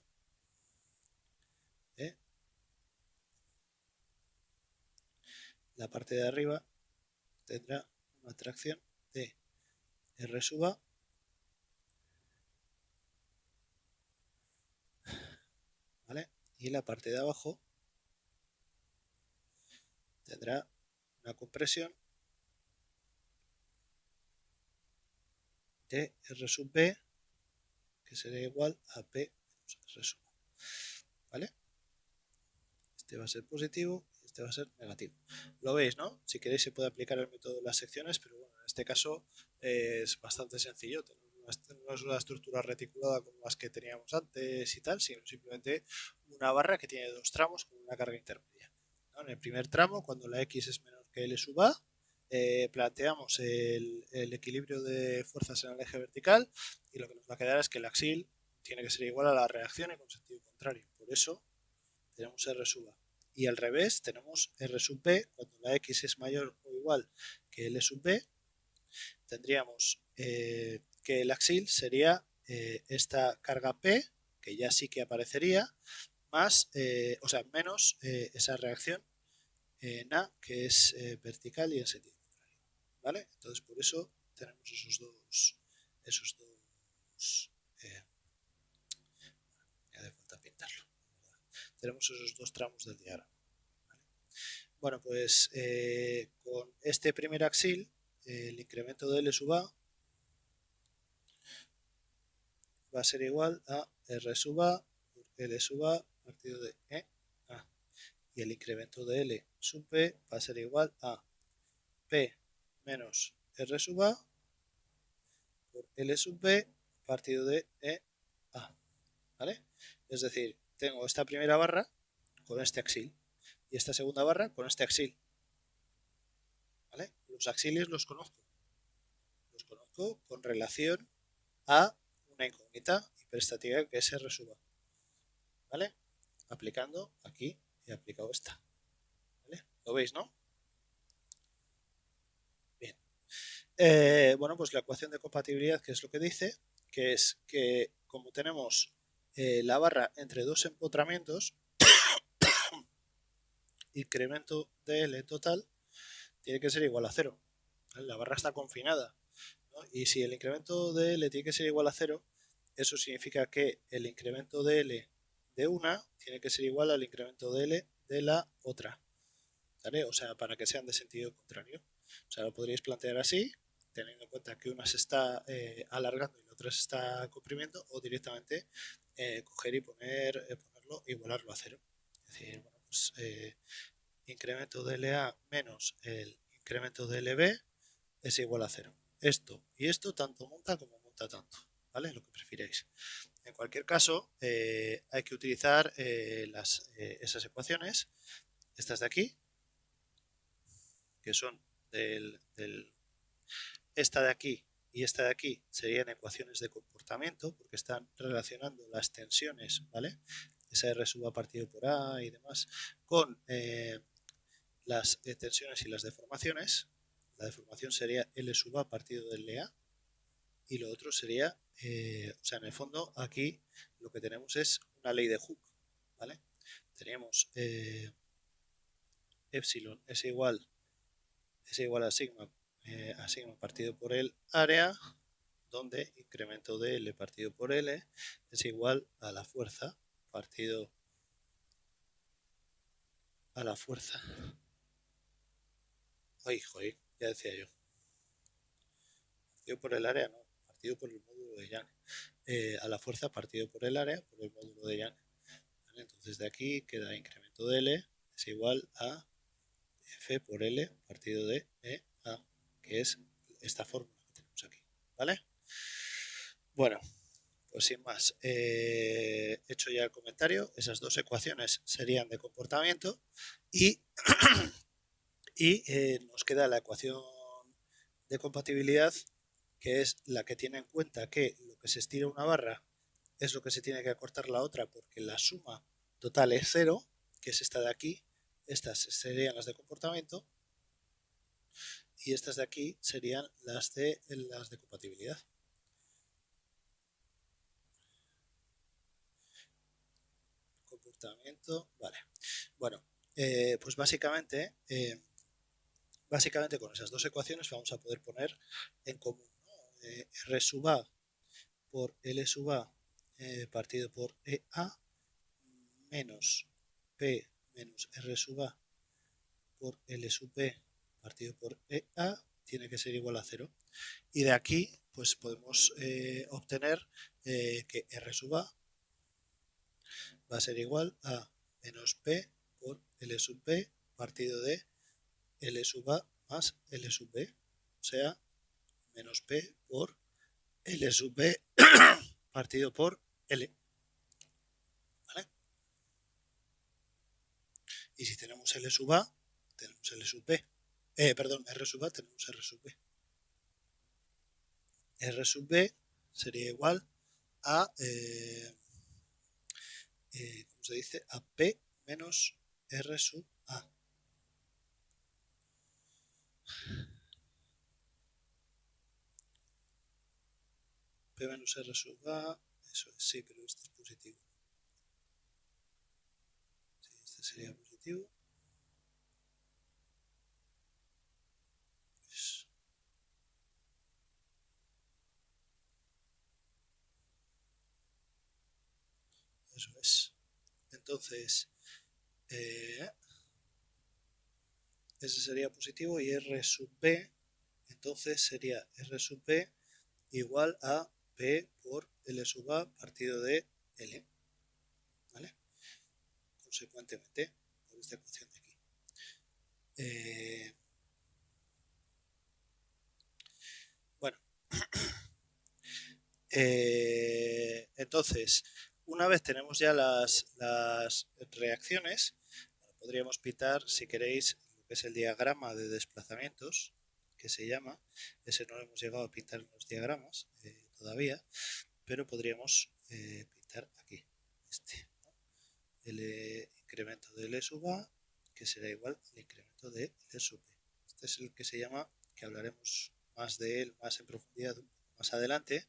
la parte de arriba tendrá una atracción de R sub A ¿vale? Y la parte de abajo tendrá una compresión de R sub B que será igual a P menos R sub A, ¿vale? Este va a ser positivo y este va a ser negativo. Lo veis, ¿no? Si queréis se puede aplicar el método de las secciones, pero bueno, en este caso es bastante sencillo. No es una estructura reticulada como las que teníamos antes y tal, sino simplemente una barra que tiene dos tramos con una carga intermedia. ¿No? En el primer tramo, cuando la X es menor que L sub A, planteamos el equilibrio de fuerzas en el eje vertical y lo que nos va a quedar es que el axil tiene que ser igual a la reacción y con sentido contrario. Por eso tenemos R sub A. Y al revés tenemos R sub B, cuando la X es mayor o igual que L sub B, tendríamos que el axil sería esta carga P, que ya sí que aparecería, más, o sea, menos esa reacción en A, que es vertical y en sentido contrario. ¿Vale? Entonces por eso tenemos esos dos me hace falta pintarlo. Tenemos esos dos tramos del diagrama. ¿Vale? Bueno, pues con este primer axil, el incremento de L sub A va a ser igual a R sub A por L sub A partido de A. Y el incremento de L sub B va a ser igual a P menos R sub A por L sub B partido de A. ¿Vale? Es decir, tengo esta primera barra con este axil y esta segunda barra con este axil. ¿Vale? Los axiles los conozco con relación a una incógnita hiperestática que es R sub A. ¿Vale? Aplicando aquí y aplicado esta. ¿Vale? ¿Lo veis, no? Bien. Bueno, pues la ecuación de compatibilidad, que es lo que dice, que es que como tenemos la barra entre dos empotramientos, incremento de L total tiene que ser igual a 0. La barra está confinada, ¿no? Y si el incremento de L tiene que ser igual a 0, eso significa que el incremento de L de una tiene que ser igual al incremento de L de la otra. ¿Vale? O sea, para que sean de sentido contrario. O sea, lo podríais plantear así, teniendo en cuenta que una se está alargando y la otra se está comprimiendo, o directamente coger y ponerlo, igualarlo a 0. Es decir, bueno, pues incremento de LA menos el incremento de LB es igual a 0. esto y esto tanto monta como monta tanto, ¿vale? Lo que prefiráis. En cualquier caso, hay que utilizar esas ecuaciones, estas de aquí, que son esta de aquí y esta de aquí serían ecuaciones de comportamiento, porque están relacionando las tensiones, ¿vale? Esa R sub A partido por A y demás, con las tensiones y las deformaciones. La deformación sería L sub A partido del LA y lo otro sería, o sea, en el fondo aquí lo que tenemos es una ley de Hooke, ¿vale? Tenemos epsilon es igual a sigma partido por el área, donde incremento de L partido por L es igual a la fuerza partido a la fuerza. Ay, joder, ya decía yo. Partido por el área, no, partido por el módulo de Young. A la fuerza partido por el área por el módulo de Young. ¿Vale? Entonces de aquí queda incremento de L es igual a F por L partido de A, que es esta fórmula que tenemos aquí. ¿Vale? Bueno, pues sin más, hecho ya el comentario, esas dos ecuaciones serían de comportamiento y, nos queda la ecuación de compatibilidad, que es la que tiene en cuenta que lo que se estira una barra es lo que se tiene que acortar la otra, porque la suma total es 0, que es esta de aquí. Estas serían las de comportamiento y estas de aquí serían las de compatibilidad. Comportamiento, vale. Bueno, pues básicamente con esas dos ecuaciones vamos a poder poner en común, ¿no? R sub A por L sub A partido por EA menos P menos R sub A por L sub P partido por EA tiene que ser igual a 0. Y de aquí pues podemos obtener que R sub A va a ser igual a menos P por L sub P partido de L sub A más L sub B, o sea, menos P por L sub B partido por L. ¿Vale? Y si tenemos L sub A, tenemos L sub B. Perdón, R sub A, tenemos R sub B. R sub B sería igual a, ¿cómo se dice? A P menos R sub A. P menos R sub A, eso es, sí, pero este es positivo. Sí, este sería positivo. Pues, eso es. Entonces, ese sería positivo y R sub B, entonces sería R sub B igual a P por L sub A partido de L. ¿Vale? Consecuentemente, por esta ecuación de aquí. Bueno, entonces, una vez tenemos ya las reacciones, podríamos pintar, si queréis, lo que es el diagrama de desplazamientos, que se llama. Ese no lo hemos llegado a pintar en los diagramas todavía, pero podríamos pintar aquí este, ¿no? El incremento de L sub A, que será igual al incremento de L sub B. Este es el que se llama, que hablaremos más de él más en profundidad más adelante.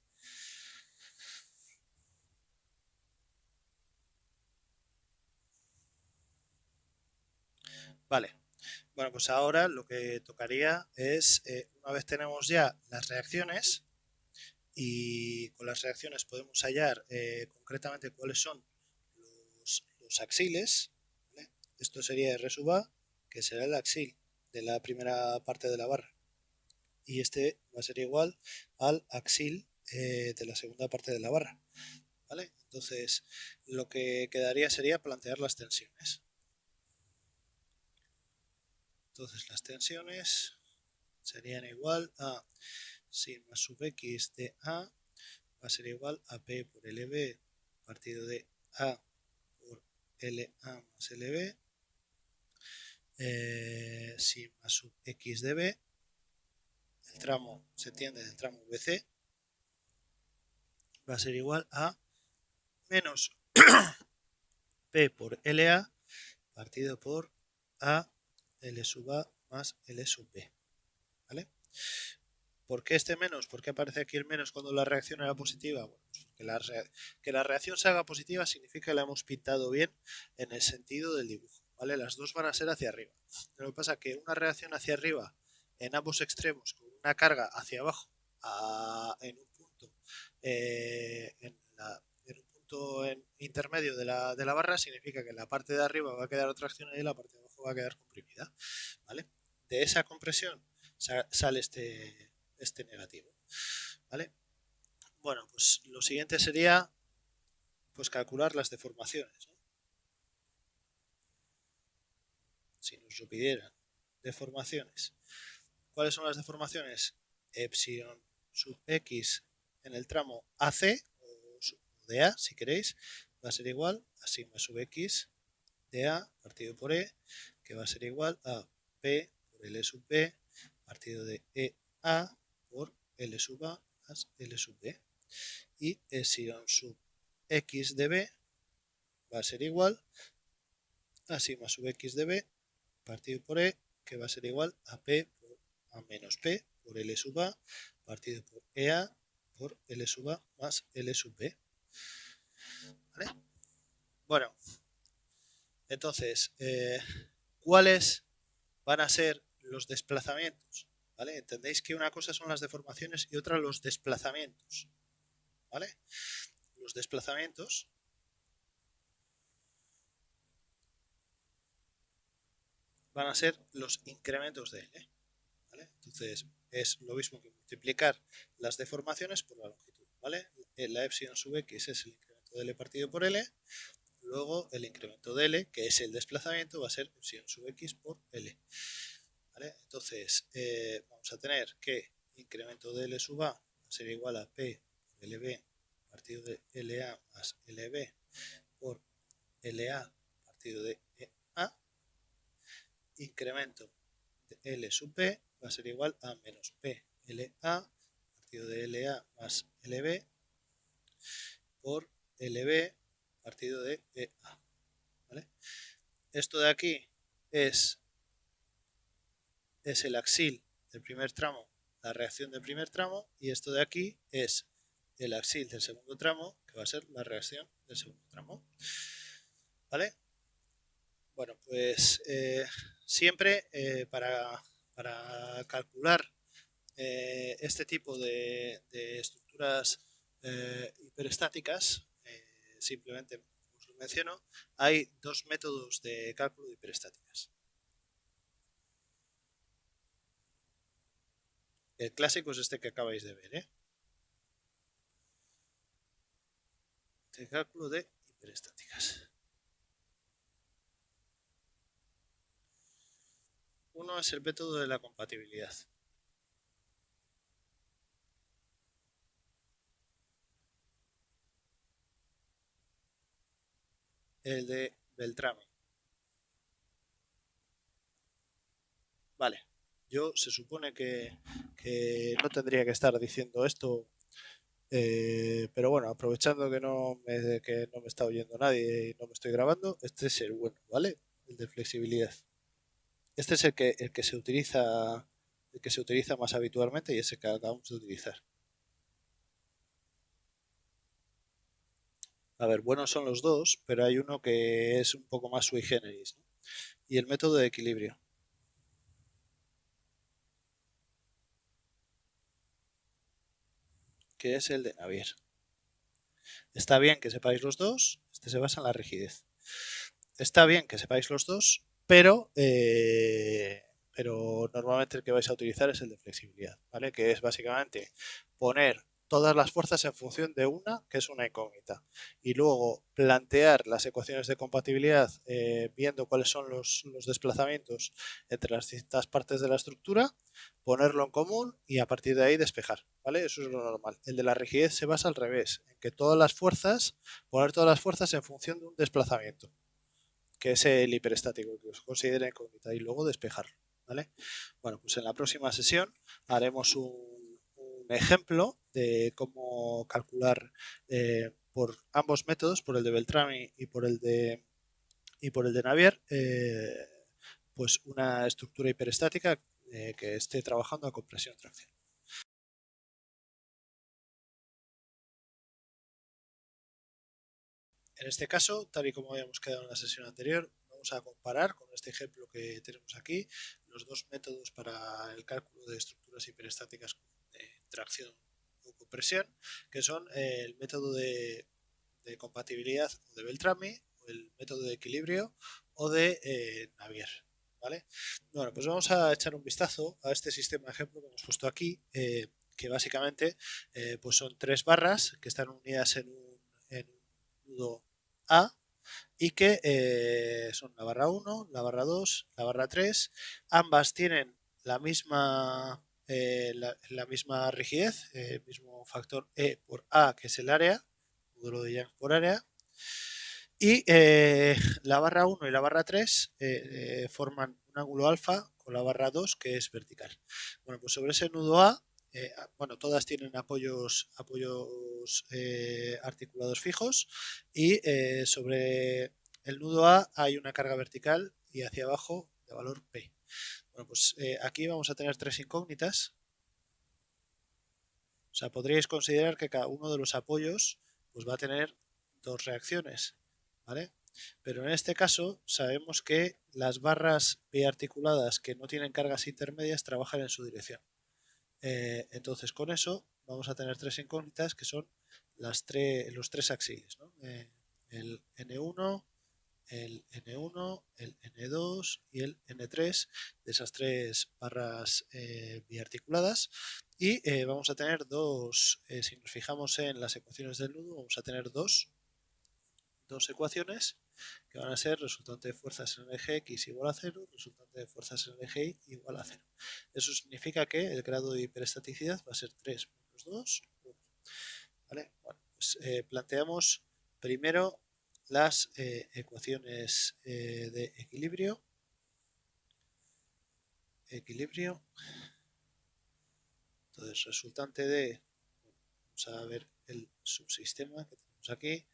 Vale, bueno, pues ahora lo que tocaría es, una vez tenemos ya las reacciones y con las reacciones podemos hallar concretamente cuáles son los axiles, ¿vale? Esto sería R sub A, que será el axil de la primera parte de la barra, y este va a ser igual al axil de la segunda parte de la barra, ¿vale? Entonces lo que quedaría sería plantear las tensiones. Entonces las tensiones serían igual a sigma sub x de A va a ser igual a P por LB partido de A por LA más LB, sigma sub x de B, el tramo se entiende del tramo BC, va a ser igual a menos P por LA partido por A L sub A más L sub B. ¿Vale? ¿Por qué este menos? ¿Por qué aparece aquí el menos cuando la reacción era positiva? Bueno, pues porque que la reacción se haga positiva significa que la hemos pintado bien en el sentido del dibujo. ¿Vale? Las dos van a ser hacia arriba. Lo que pasa es que una reacción hacia arriba en ambos extremos con una carga hacia abajo en un punto intermedio de la barra significa que la parte de arriba va a quedar traccionada y la parte de abajo va a quedar comprimida. ¿Vale? De esa compresión sale este negativo. ¿Vale? Bueno, pues lo siguiente sería pues calcular las deformaciones, ¿no? Si nos lo pidieran. Deformaciones. ¿Cuáles son las deformaciones? Epsilon sub x en el tramo AC o de A, si queréis, va a ser igual a sigma sub x de A partido por E, que va a ser igual a P por L sub B partido de EA por L sub A más L sub B. Y epsilon sub x de B va a ser igual a sigma sub x de B partido por E, que va a ser igual a P por A menos P por L sub A partido por EA por L sub A más L sub B. ¿Vale? Bueno, entonces, ¿cuáles van a ser los desplazamientos? ¿Vale? Entendéis que una cosa son las deformaciones y otra los desplazamientos. ¿Vale? Los desplazamientos van a ser los incrementos de L. ¿Vale? Entonces, es lo mismo que multiplicar las deformaciones por la longitud. ¿Vale? La epsilon sub x es el incremento de L partido por L. Luego, el incremento de L, que es el desplazamiento, va a ser epsilon sub x por L. ¿Vale? Entonces, vamos a tener que incremento de L sub A va a ser igual a P por LB partido de LA más LB por LA partido de EA. Incremento de L sub P va a ser igual a menos P LA partido de LA más LB por LB partido de EA. ¿Vale? Esto de aquí es el axil del primer tramo, la reacción del primer tramo, y esto de aquí es el axil del segundo tramo, que va a ser la reacción del segundo tramo. ¿Vale? Bueno, pues siempre para calcular este tipo de estructuras hiperestáticas, simplemente os lo menciono, hay dos métodos de cálculo de hiperestáticas. El clásico es este que acabáis de ver, ¿eh? El cálculo de hiperestáticas. Uno es el método de la compatibilidad. El de Beltrame. Vale, yo se supone que no tendría que estar diciendo esto, pero bueno, aprovechando que no me está oyendo nadie y no me estoy grabando, este es el bueno, ¿vale? El de flexibilidad. Este es el que se utiliza más habitualmente y es el que acabamos de utilizar. A ver, buenos son los dos, pero hay uno que es un poco más sui generis, ¿no? Y el método de equilibrio. Que es el de Navier. Está bien que sepáis los dos, este se basa en la rigidez. Está bien que sepáis los dos, pero normalmente el que vais a utilizar es el de flexibilidad, ¿vale? Que es básicamente poner todas las fuerzas en función de una, que es una incógnita. Y luego plantear las ecuaciones de compatibilidad viendo cuáles son los desplazamientos entre las distintas partes de la estructura, ponerlo en común y a partir de ahí despejar, ¿vale? Eso es lo normal. El de la rigidez se basa al revés, en que todas las fuerzas, poner todas las fuerzas en función de un desplazamiento, que es el hiperestático, que os considera incógnita, y luego despejarlo, ¿vale? Bueno, pues en la próxima sesión haremos un ejemplo de cómo calcular por ambos métodos, por el de Beltrami y por el de Navier, pues una estructura hiperestática que esté trabajando a compresión-tracción. En este caso, tal y como habíamos quedado en la sesión anterior, vamos a comparar con este ejemplo que tenemos aquí los dos métodos para el cálculo de estructuras hiperestáticas de tracción o compresión, que son el método de compatibilidad de Beltrami, o el método de equilibrio o de Navier. ¿Vale? Bueno, pues vamos a echar un vistazo a este sistema de ejemplo que hemos puesto aquí, que básicamente pues son tres barras que están unidas en un nudo A y que son la barra 1, la barra 2, la barra 3. Ambas tienen la misma rigidez, el mismo factor E por A, que es el área, módulo de Young por área. Y la barra 1 y la barra 3 forman un ángulo alfa con la barra 2, que es vertical. Bueno, pues sobre ese nudo A, bueno, todas tienen apoyos articulados fijos y sobre el nudo A hay una carga vertical y hacia abajo de valor P. Bueno, pues aquí vamos a tener tres incógnitas. O sea, podríais considerar que cada uno de los apoyos pues va a tener dos reacciones, ¿vale? Pero en este caso sabemos que las barras biarticuladas que no tienen cargas intermedias trabajan en su dirección. Entonces con eso vamos a tener tres incógnitas que son los tres axiles, ¿no? El N1, el N1, el N2 y el N3 de esas tres barras biarticuladas. Y vamos a tener dos, si nos fijamos en las ecuaciones del nudo, vamos a tener dos ecuaciones que van a ser resultante de fuerzas en el eje X igual a 0, resultante de fuerzas en el eje Y igual a 0. Eso significa que el grado de hiperestaticidad va a ser 3 menos 2, 1. ¿Vale? Bueno, pues planteamos primero las ecuaciones de equilibrio. Entonces, resultante de, vamos a ver el subsistema que tenemos aquí.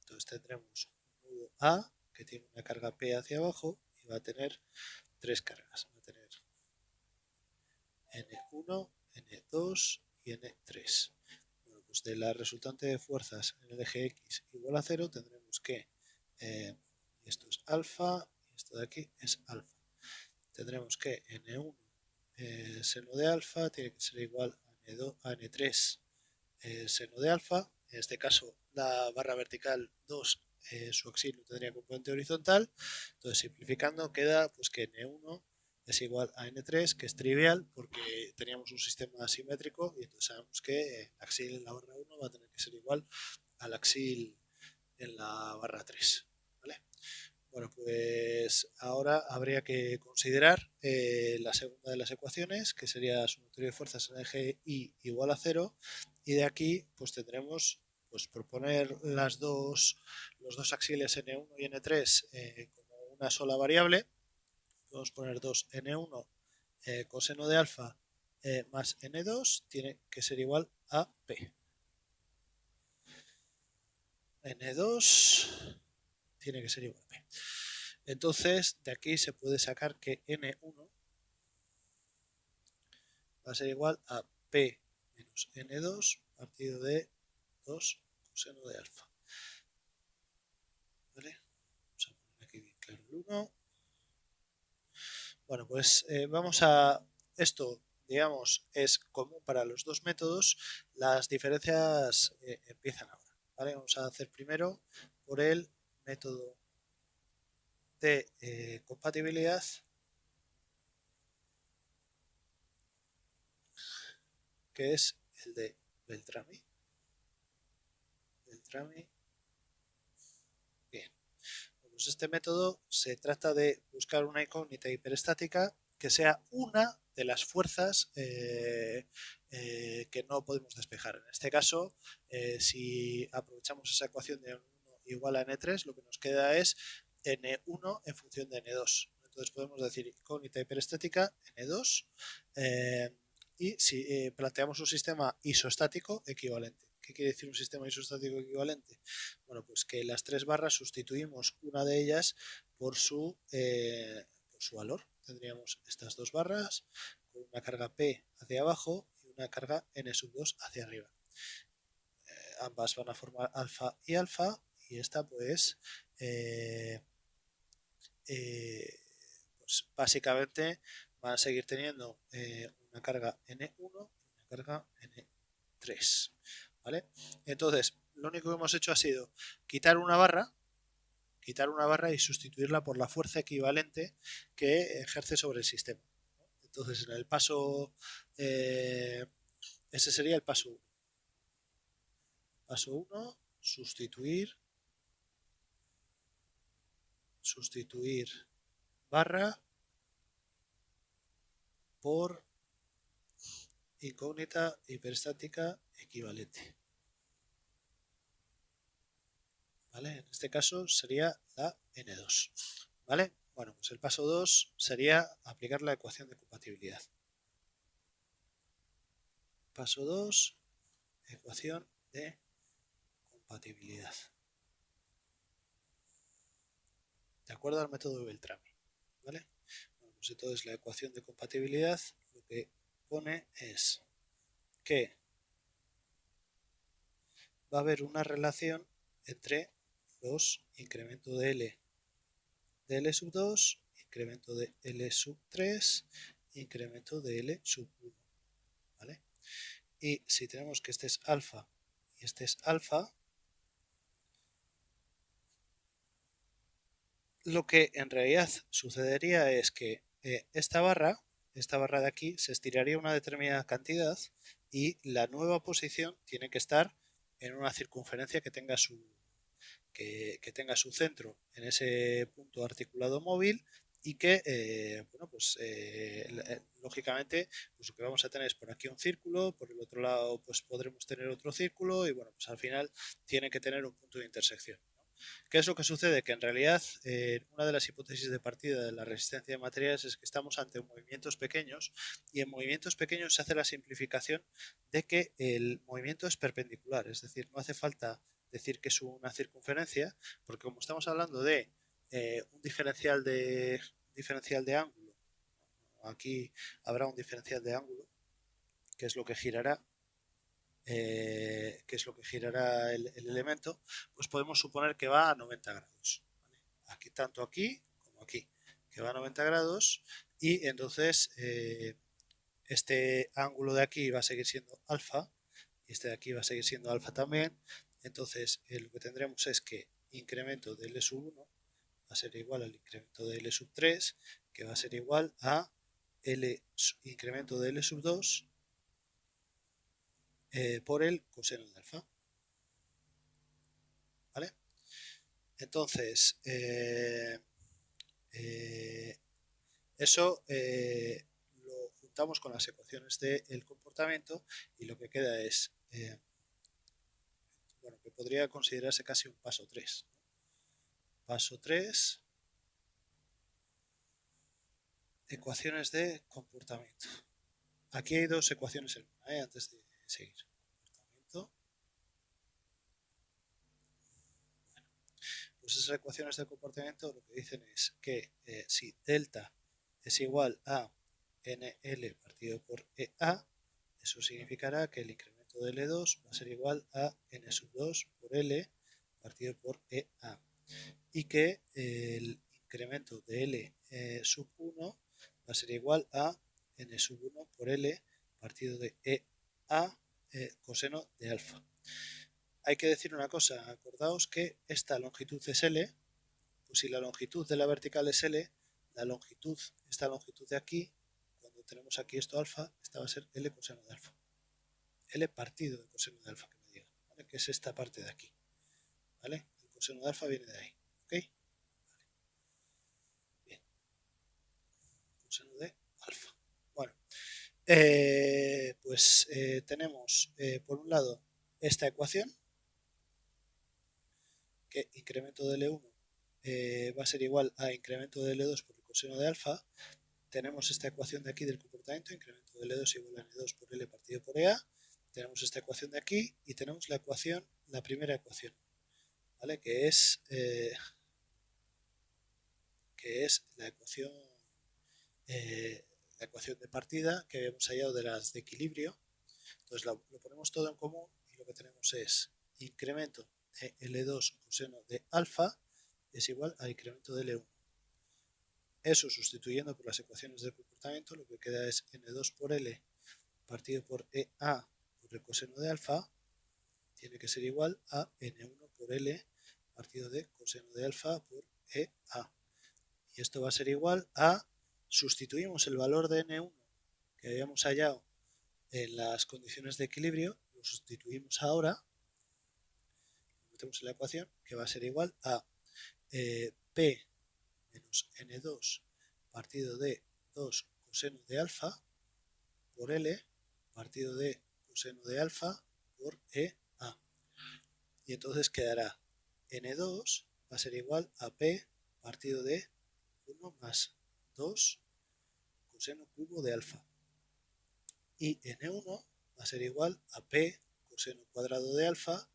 Entonces tendremos un nudo A que tiene una carga P hacia abajo y va a tener tres cargas. Va a tener N1, N2 y N3. Bueno, pues de la resultante de fuerzas en el eje X igual a 0 tendremos que esto es alfa y esto de aquí es alfa. Tendremos que N1 seno de alfa tiene que ser igual a N3 seno de alfa. En este caso la barra vertical 2 su axil tendría componente horizontal. Entonces simplificando queda pues que N1 es igual a N3, que es trivial porque teníamos un sistema asimétrico y entonces sabemos que el axil en la barra 1 va a tener que ser igual al axil en la barra 3. ¿Vale? Bueno, pues ahora habría que considerar la segunda de las ecuaciones, que sería sumatorio de fuerzas en el eje Y igual a 0, y de aquí pues tendremos pues proponer los dos axiles N1 y N3 como una sola variable. Podemos poner 2 N1 coseno de alfa más N2 tiene que ser igual a P. N2 tiene que ser igual a P. Entonces, de aquí se puede sacar que N1 va a ser igual a P menos N2 partido de 2 coseno de alfa. ¿Vale? Vamos a poner aquí bien claro el 1. Bueno, pues vamos a... Esto, digamos, es común para los dos métodos. Las diferencias empiezan ahora. ¿Vale? Vamos a hacer primero por el método de compatibilidad, que es el de Beltrami. Bien. Pues este método se trata de buscar una incógnita hiperestática que sea una de las fuerzas que no podemos despejar. En este caso, si aprovechamos esa ecuación de N1 igual a N3, lo que nos queda es N1 en función de N2. Entonces podemos decir incógnita hiperestática N2 y si planteamos un sistema isostático equivalente. ¿Qué quiere decir un sistema isostático equivalente? Bueno, pues que las tres barras sustituimos una de ellas por su valor. Tendríamos estas dos barras con una carga P hacia abajo y una carga N2 hacia arriba. Ambas van a formar alfa y esta pues, pues básicamente van a seguir teniendo una carga N1 y una carga N3. ¿Vale? Entonces, lo único que hemos hecho ha sido quitar una barra y sustituirla por la fuerza equivalente que ejerce sobre el sistema. Entonces, en el paso, ese sería el paso 1. Paso 1, sustituir barra por incógnita hiperestática equivalente. ¿Vale? En este caso sería la N2. ¿Vale? Bueno, pues el paso 2 sería aplicar la ecuación de compatibilidad. Paso 2, ecuación de compatibilidad. De acuerdo al método de Beltrami. ¿Vale? Bueno, pues entonces la ecuación de compatibilidad lo que pone es que va a haber una relación entre los incrementos de L sub 2, incremento de L sub 3, incremento de L sub 1. ¿Vale? Y si tenemos que este es alfa y este es alfa, lo que en realidad sucedería es que esta barra de aquí se estiraría una determinada cantidad y la nueva posición tiene que estar en una circunferencia que tenga su centro en ese punto articulado móvil y que, bueno, pues lógicamente, pues lo que vamos a tener es por aquí un círculo, por el otro lado pues podremos tener otro círculo y bueno, pues al final tiene que tener un punto de intersección. ¿Qué es lo que sucede? Que en realidad una de las hipótesis de partida de la resistencia de materiales es que estamos ante movimientos pequeños y en movimientos pequeños se hace la simplificación de que el movimiento es perpendicular, es decir, no hace falta decir que es una circunferencia, porque como estamos hablando de un diferencial de ángulo, aquí habrá un diferencial de ángulo, que es lo que girará el elemento, pues podemos suponer que va a 90 grados. ¿Vale? Aquí, tanto aquí como aquí, que va a 90 grados y entonces este ángulo de aquí va a seguir siendo alfa y este de aquí va a seguir siendo alfa también. Entonces lo que tendremos es que incremento de L sub 1 va a ser igual al incremento de L sub 3, que va a ser igual a incremento de L sub 2 por el coseno de alfa. ¿Vale? Entonces, eso lo juntamos con las ecuaciones del comportamiento y lo que queda es, bueno, que podría considerarse casi un paso 3. Paso 3, ecuaciones de comportamiento. Aquí hay dos ecuaciones en una, antes de seguir. Comportamiento. Bueno, pues esas ecuaciones de comportamiento lo que dicen es que si delta es igual a NL partido por EA, eso significará que el incremento de L2 va a ser igual a N sub 2 por L partido por EA. Y que el incremento de L sub 1 va a ser igual a N sub 1 por L partido de EA coseno de alfa. Hay que decir una cosa, acordaos que esta longitud es L, pues si la longitud de la vertical es L, esta longitud de aquí, cuando tenemos aquí esto alfa, esta va a ser L coseno de alfa. L partido de coseno de alfa que me diga, ¿vale? Que es esta parte de aquí, ¿vale? El coseno de alfa viene de ahí, ¿ok? Bien, coseno de alfa. Bueno, pues tenemos por un lado esta ecuación, que incremento de L1 va a ser igual a incremento de L2 por el coseno de alfa. Tenemos esta ecuación de aquí del comportamiento, incremento de L2 igual a N2 por L partido por EA. Tenemos esta ecuación de aquí y tenemos la ecuación, la primera ecuación, ¿vale? Que es la ecuación de partida que habíamos hallado de las de equilibrio. Entonces lo ponemos todo en común y lo que tenemos es incremento de L2 coseno de alfa es igual a incremento de L1. Eso sustituyendo por las ecuaciones del comportamiento, lo que queda es N2 por L partido por EA por el coseno de alfa, tiene que ser igual a N1 por L partido de coseno de alfa por EA. Y esto va a ser igual a, sustituimos el valor de N1 que habíamos hallado en las condiciones de equilibrio, lo sustituimos ahora, lo metemos en la ecuación, que va a ser igual a P menos N2 partido de 2 coseno de alfa por L partido de coseno de alfa por EA. Y entonces quedará N2 va a ser igual a P partido de 1 más 2 coseno cubo de alfa. Y N1 va a ser igual a P coseno cuadrado de alfa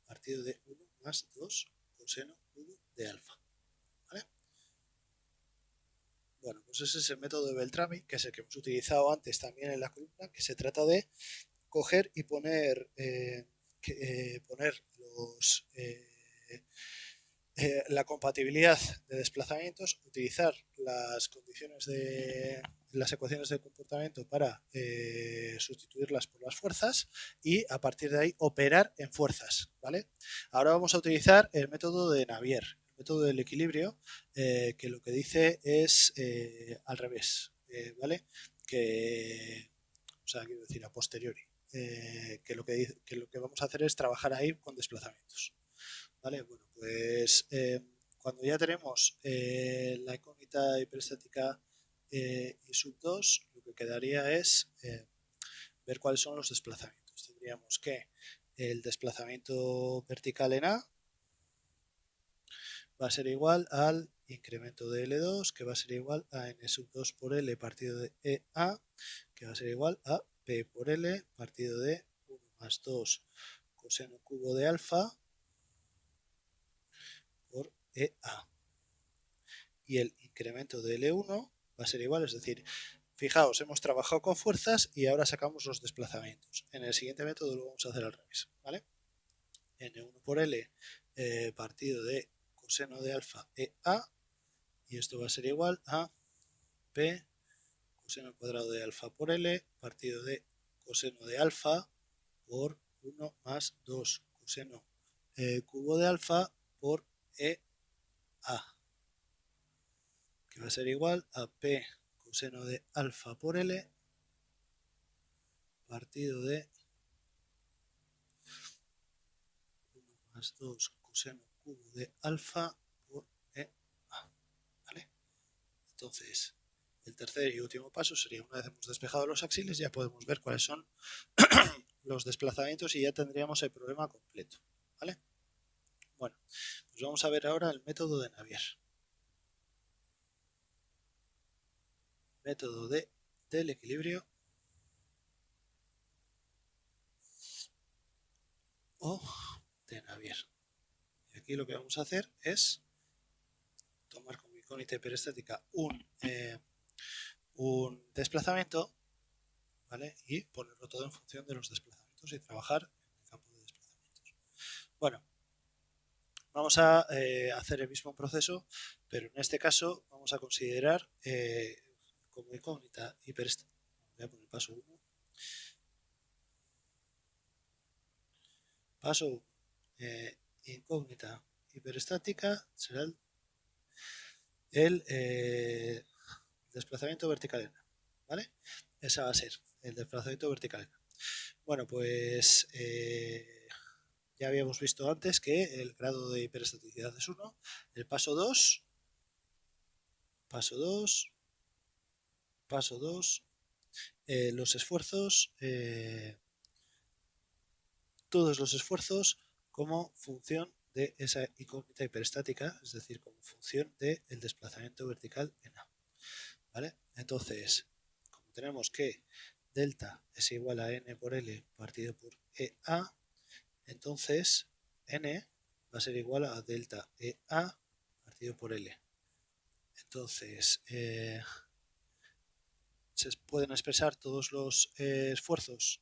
partido de 1 más 2 coseno cubo de alfa. ¿Vale? Bueno, pues ese es el método de Beltrami, que es el que hemos utilizado antes también en la columna, que se trata de coger y poner la compatibilidad de desplazamientos, utilizar las condiciones de las ecuaciones de comportamiento para sustituirlas por las fuerzas y a partir de ahí operar en fuerzas, ¿vale? Ahora vamos a utilizar el método de Navier, el método del equilibrio, que lo que dice es al revés, ¿vale? O sea, quiero decir, a posteriori. Que lo que vamos a hacer es trabajar ahí con desplazamientos. ¿Vale? Bueno, pues cuando ya tenemos la incógnita hiperestática y sub 2, lo que quedaría es ver cuáles son los desplazamientos. Tendríamos que el desplazamiento vertical en A va a ser igual al incremento de L2, que va a ser igual a N sub 2 por L partido de EA, que va a ser igual a P por L partido de 1 más 2 coseno cubo de alfa por EA. Y el incremento de L1 va a ser igual, es decir, fijaos, hemos trabajado con fuerzas y ahora sacamos los desplazamientos. En el siguiente método lo vamos a hacer al revés, ¿vale? N1 por L partido de coseno de alfa EA, y esto va a ser igual a P coseno cuadrado de alfa por L partido de coseno de alfa por 1 más 2 coseno cubo de alfa por EA, que va a ser igual a P coseno de alfa por L partido de 1 más 2 coseno cubo de alfa por EA. ¿Vale? Entonces, el tercer y último paso sería, una vez hemos despejado los axiles, ya podemos ver cuáles son los desplazamientos y ya tendríamos el problema completo. ¿Vale? Bueno, pues vamos a ver ahora el método de Navier. Método del equilibrio o de Navier. Y aquí lo que vamos a hacer es tomar como incógnita hiperestática un desplazamiento, ¿vale? Y ponerlo todo en función de los desplazamientos y trabajar en el campo de desplazamientos. Bueno, vamos a hacer el mismo proceso, pero en este caso vamos a considerar como incógnita hiperestática. Voy a poner paso 1. Paso 1. Incógnita hiperestática será el desplazamiento vertical en A, ¿vale? Esa va a ser el desplazamiento vertical en A. Bueno, pues ya habíamos visto antes que el grado de hiperestaticidad es 1. El paso 2, paso 2, paso 2, los esfuerzos, todos los esfuerzos como función de esa incógnita hiperestática, es decir, como función del desplazamiento vertical en A. ¿Vale? Entonces, como tenemos que delta es igual a n por L partido por EA, entonces n va a ser igual a delta EA partido por L. Entonces, se pueden expresar todos los esfuerzos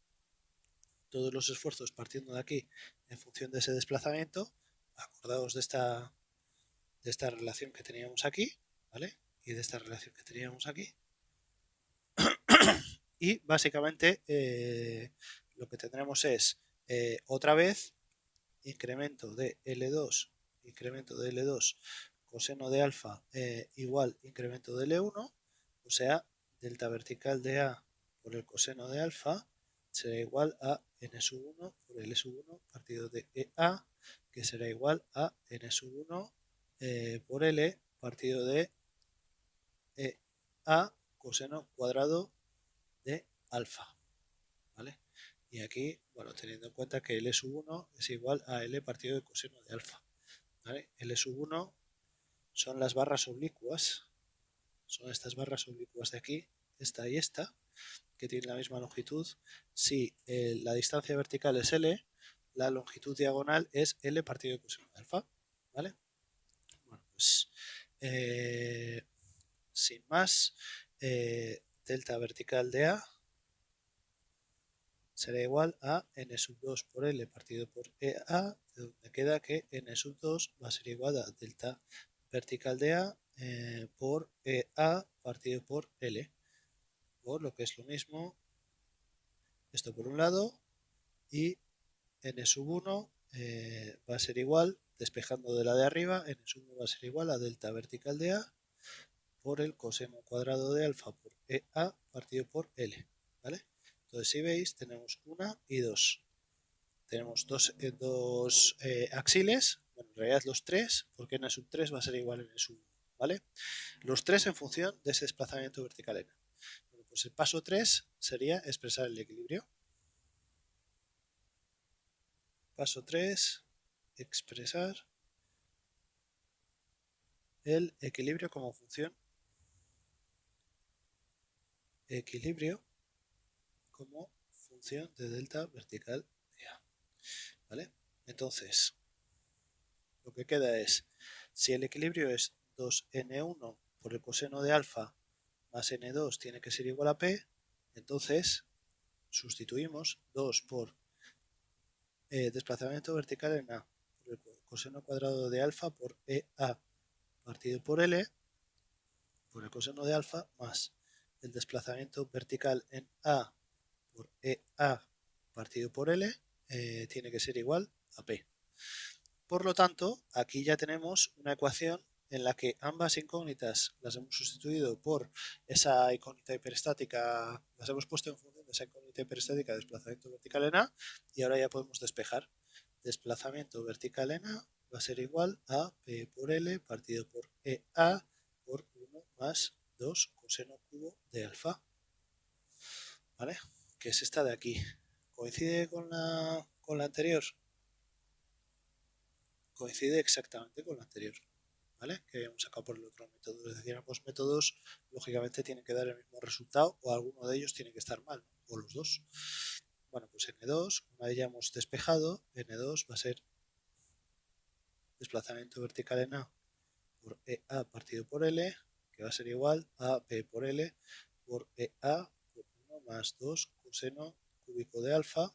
partiendo de aquí en función de ese desplazamiento. Acordaos de esta relación que teníamos aquí, ¿vale? Y de esta relación que teníamos aquí. Y básicamente lo que tendremos es otra vez incremento de L2, coseno de alfa igual incremento de L1, o sea, delta vertical de A por el coseno de alfa será igual a n sub 1 por L sub 1 partido de EA, que será igual a n sub 1 por L partido de EA coseno cuadrado de alfa, ¿vale? Y aquí, bueno, teniendo en cuenta que L sub 1 es igual a L partido de coseno de alfa, ¿vale? L sub 1 son las barras oblicuas, son estas barras oblicuas de aquí, esta y esta, que tienen la misma longitud. Si la distancia vertical es L, la longitud diagonal es L partido de coseno de alfa, ¿vale? Bueno, pues sin más, delta vertical de A será igual a n sub 2 por L partido por EA, de donde queda que n sub 2 va a ser igual a delta vertical de A por EA partido por L, por lo que es lo mismo esto por un lado, y n sub 1 va a ser igual, despejando de la de arriba, n sub 1 va a ser igual a delta vertical de A por el coseno cuadrado de alfa por EA partido por L, ¿vale? Entonces, si veis, tenemos una y dos. Tenemos dos axiles, bueno, en realidad los tres, porque n sub 3 va a ser igual a n sub 1, ¿vale? Los tres en función de ese desplazamiento vertical n. Bueno, pues el paso 3 sería expresar el equilibrio. Paso 3, expresar el equilibrio como función. Equilibrio como función de delta vertical de A, ¿vale? Entonces, lo que queda es, si el equilibrio es 2n1 por el coseno de alfa más n2 tiene que ser igual a p, entonces sustituimos 2 por desplazamiento vertical en A por el coseno cuadrado de alfa por EA partido por L por el coseno de alfa más el desplazamiento vertical en A por EA partido por L tiene que ser igual a P. Por lo tanto, aquí ya tenemos una ecuación en la que ambas incógnitas las hemos sustituido por esa incógnita hiperestática, las hemos puesto en función de esa incógnita hiperestática de desplazamiento vertical en A, y ahora ya podemos despejar. Desplazamiento vertical en A va a ser igual a P por L partido por EA por 1 más 2 coseno cubo de alfa, ¿vale? Que es esta de aquí. ¿Coincide con la anterior? Coincide exactamente con la anterior, ¿vale? Que habíamos sacado por el otro método. Es decir, ambos métodos lógicamente tienen que dar el mismo resultado, o alguno de ellos tiene que estar mal, o los dos. Bueno, pues N2, una vez ya hemos despejado, N2 va a ser desplazamiento vertical en A por EA partido por L, que va a ser igual a P por L por EA por 1 más 2 coseno cúbico de alfa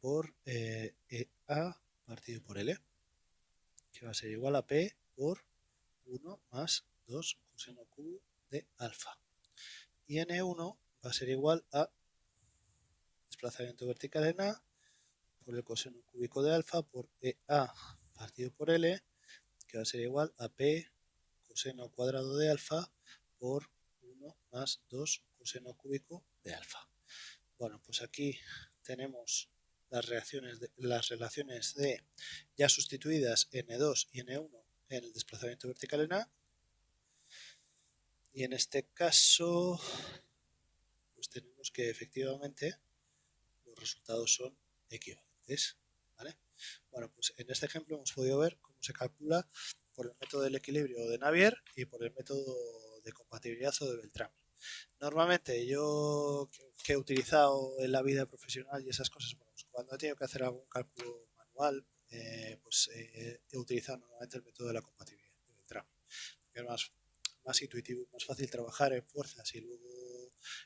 por EA partido por L, que va a ser igual a P por 1 más 2 coseno cubo de alfa. Y N1 va a ser igual a desplazamiento vertical en A por el coseno cúbico de alfa por EA partido por L, que va a ser igual a P coseno cuadrado de alfa por 1 más 2 coseno cúbico de alfa. Bueno, pues aquí tenemos las relaciones de ya sustituidas n2 y n1 en el desplazamiento vertical en A. Y en este caso, pues tenemos que efectivamente los resultados son equivalentes, ¿vale? Bueno, pues en este ejemplo hemos podido ver cómo se calcula por el método del equilibrio de Navier y por el método de compatibilidad o de Beltrami. Normalmente yo que he utilizado en la vida profesional y esas cosas, bueno, pues cuando he tenido que hacer algún cálculo manual, he utilizado normalmente el método de la compatibilidad de Beltrami, que es más intuitivo y más fácil trabajar en fuerzas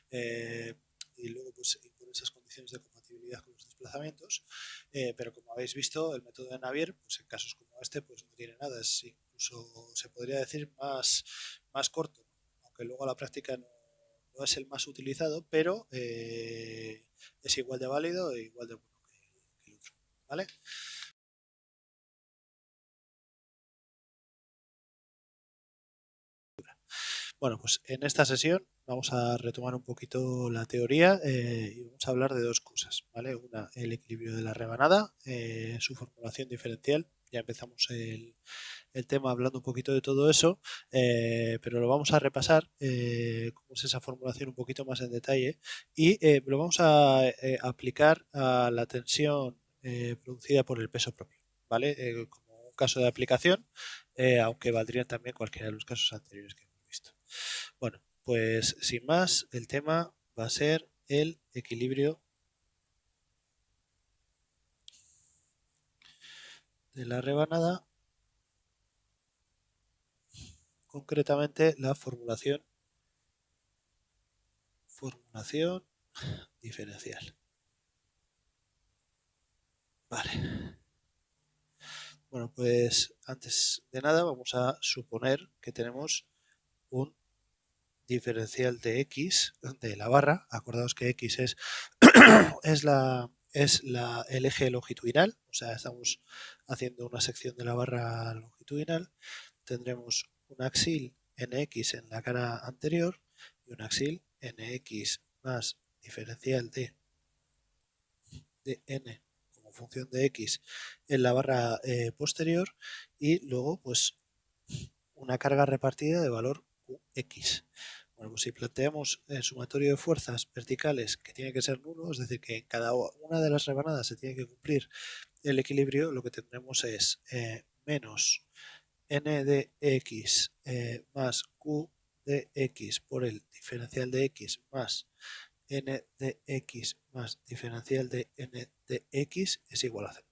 eh, y luego pues imponer esas condiciones de compatibilidad con los desplazamientos, pero como habéis visto el método de Navier pues en casos como este pues no tiene nada, es incluso se podría decir más corto, aunque luego a la práctica no es el más utilizado, pero es igual de válido e igual de bueno que el otro, ¿vale? Bueno, pues en esta sesión vamos a retomar un poquito la teoría y vamos a hablar de dos cosas, ¿vale? Una, el equilibrio de la rebanada, su formulación diferencial. Ya empezamos el tema hablando un poquito de todo eso, pero lo vamos a repasar, cómo es esa formulación un poquito más en detalle y lo vamos a aplicar a la tensión producida por el peso propio, ¿vale? Como un caso de aplicación, aunque valdrían también cualquiera de los casos anteriores que hemos visto. Bueno, pues sin más, el tema va a ser el equilibrio de la rebanada, concretamente la formulación diferencial. Vale. Bueno, pues antes de nada vamos a suponer que tenemos un diferencial de x de la barra. Acordaos que x el eje longitudinal, o sea, estamos haciendo una sección de la barra longitudinal. Tendremos un axil nx en la cara anterior y un axil nx más diferencial de n como función de x en la barra posterior y luego pues una carga repartida de valor qx. Bueno, pues si planteamos el sumatorio de fuerzas verticales que tiene que ser nulo, es decir, que en cada una de las rebanadas se tiene que cumplir el equilibrio, lo que tendremos es menos n de x más q de x por el diferencial de x más n de x más diferencial de n de x es igual a 0.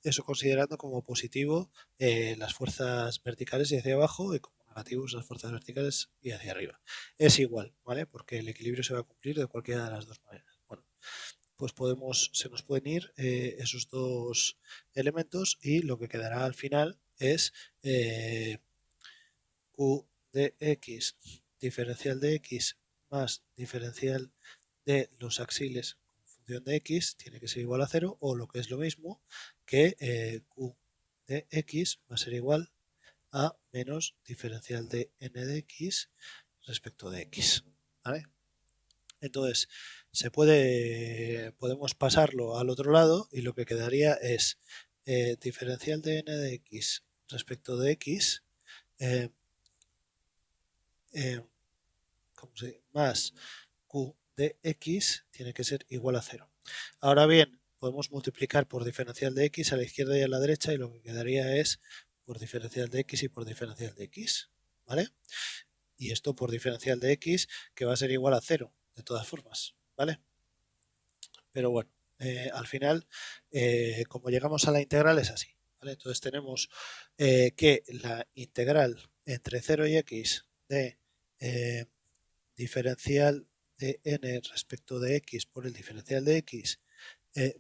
Eso considerando como positivo las fuerzas verticales y hacia abajo y como negativos las fuerzas verticales y hacia arriba. Es igual, ¿vale? Porque el equilibrio se va a cumplir de cualquiera de las dos maneras. Bueno, pues se nos pueden ir esos dos elementos y lo que quedará al final es q de x diferencial de x más diferencial de los axiles con función de x tiene que ser igual a 0 o lo que es lo mismo que q de x va a ser igual a menos diferencial de n de x respecto de x, ¿vale? Entonces podemos pasarlo al otro lado y lo que quedaría es diferencial de n de x respecto de x eh, eh, más q de x tiene que ser igual a 0. Ahora bien, podemos multiplicar por diferencial de x a la izquierda y a la derecha y lo que quedaría es por diferencial de x y por diferencial de x, ¿vale? Y esto por diferencial de x que va a ser igual a 0 de todas formas, ¿vale? Pero bueno, al final, como llegamos a la integral es así, ¿vale? Entonces tenemos que la integral entre 0 y x de diferencial de n respecto de x por el diferencial de x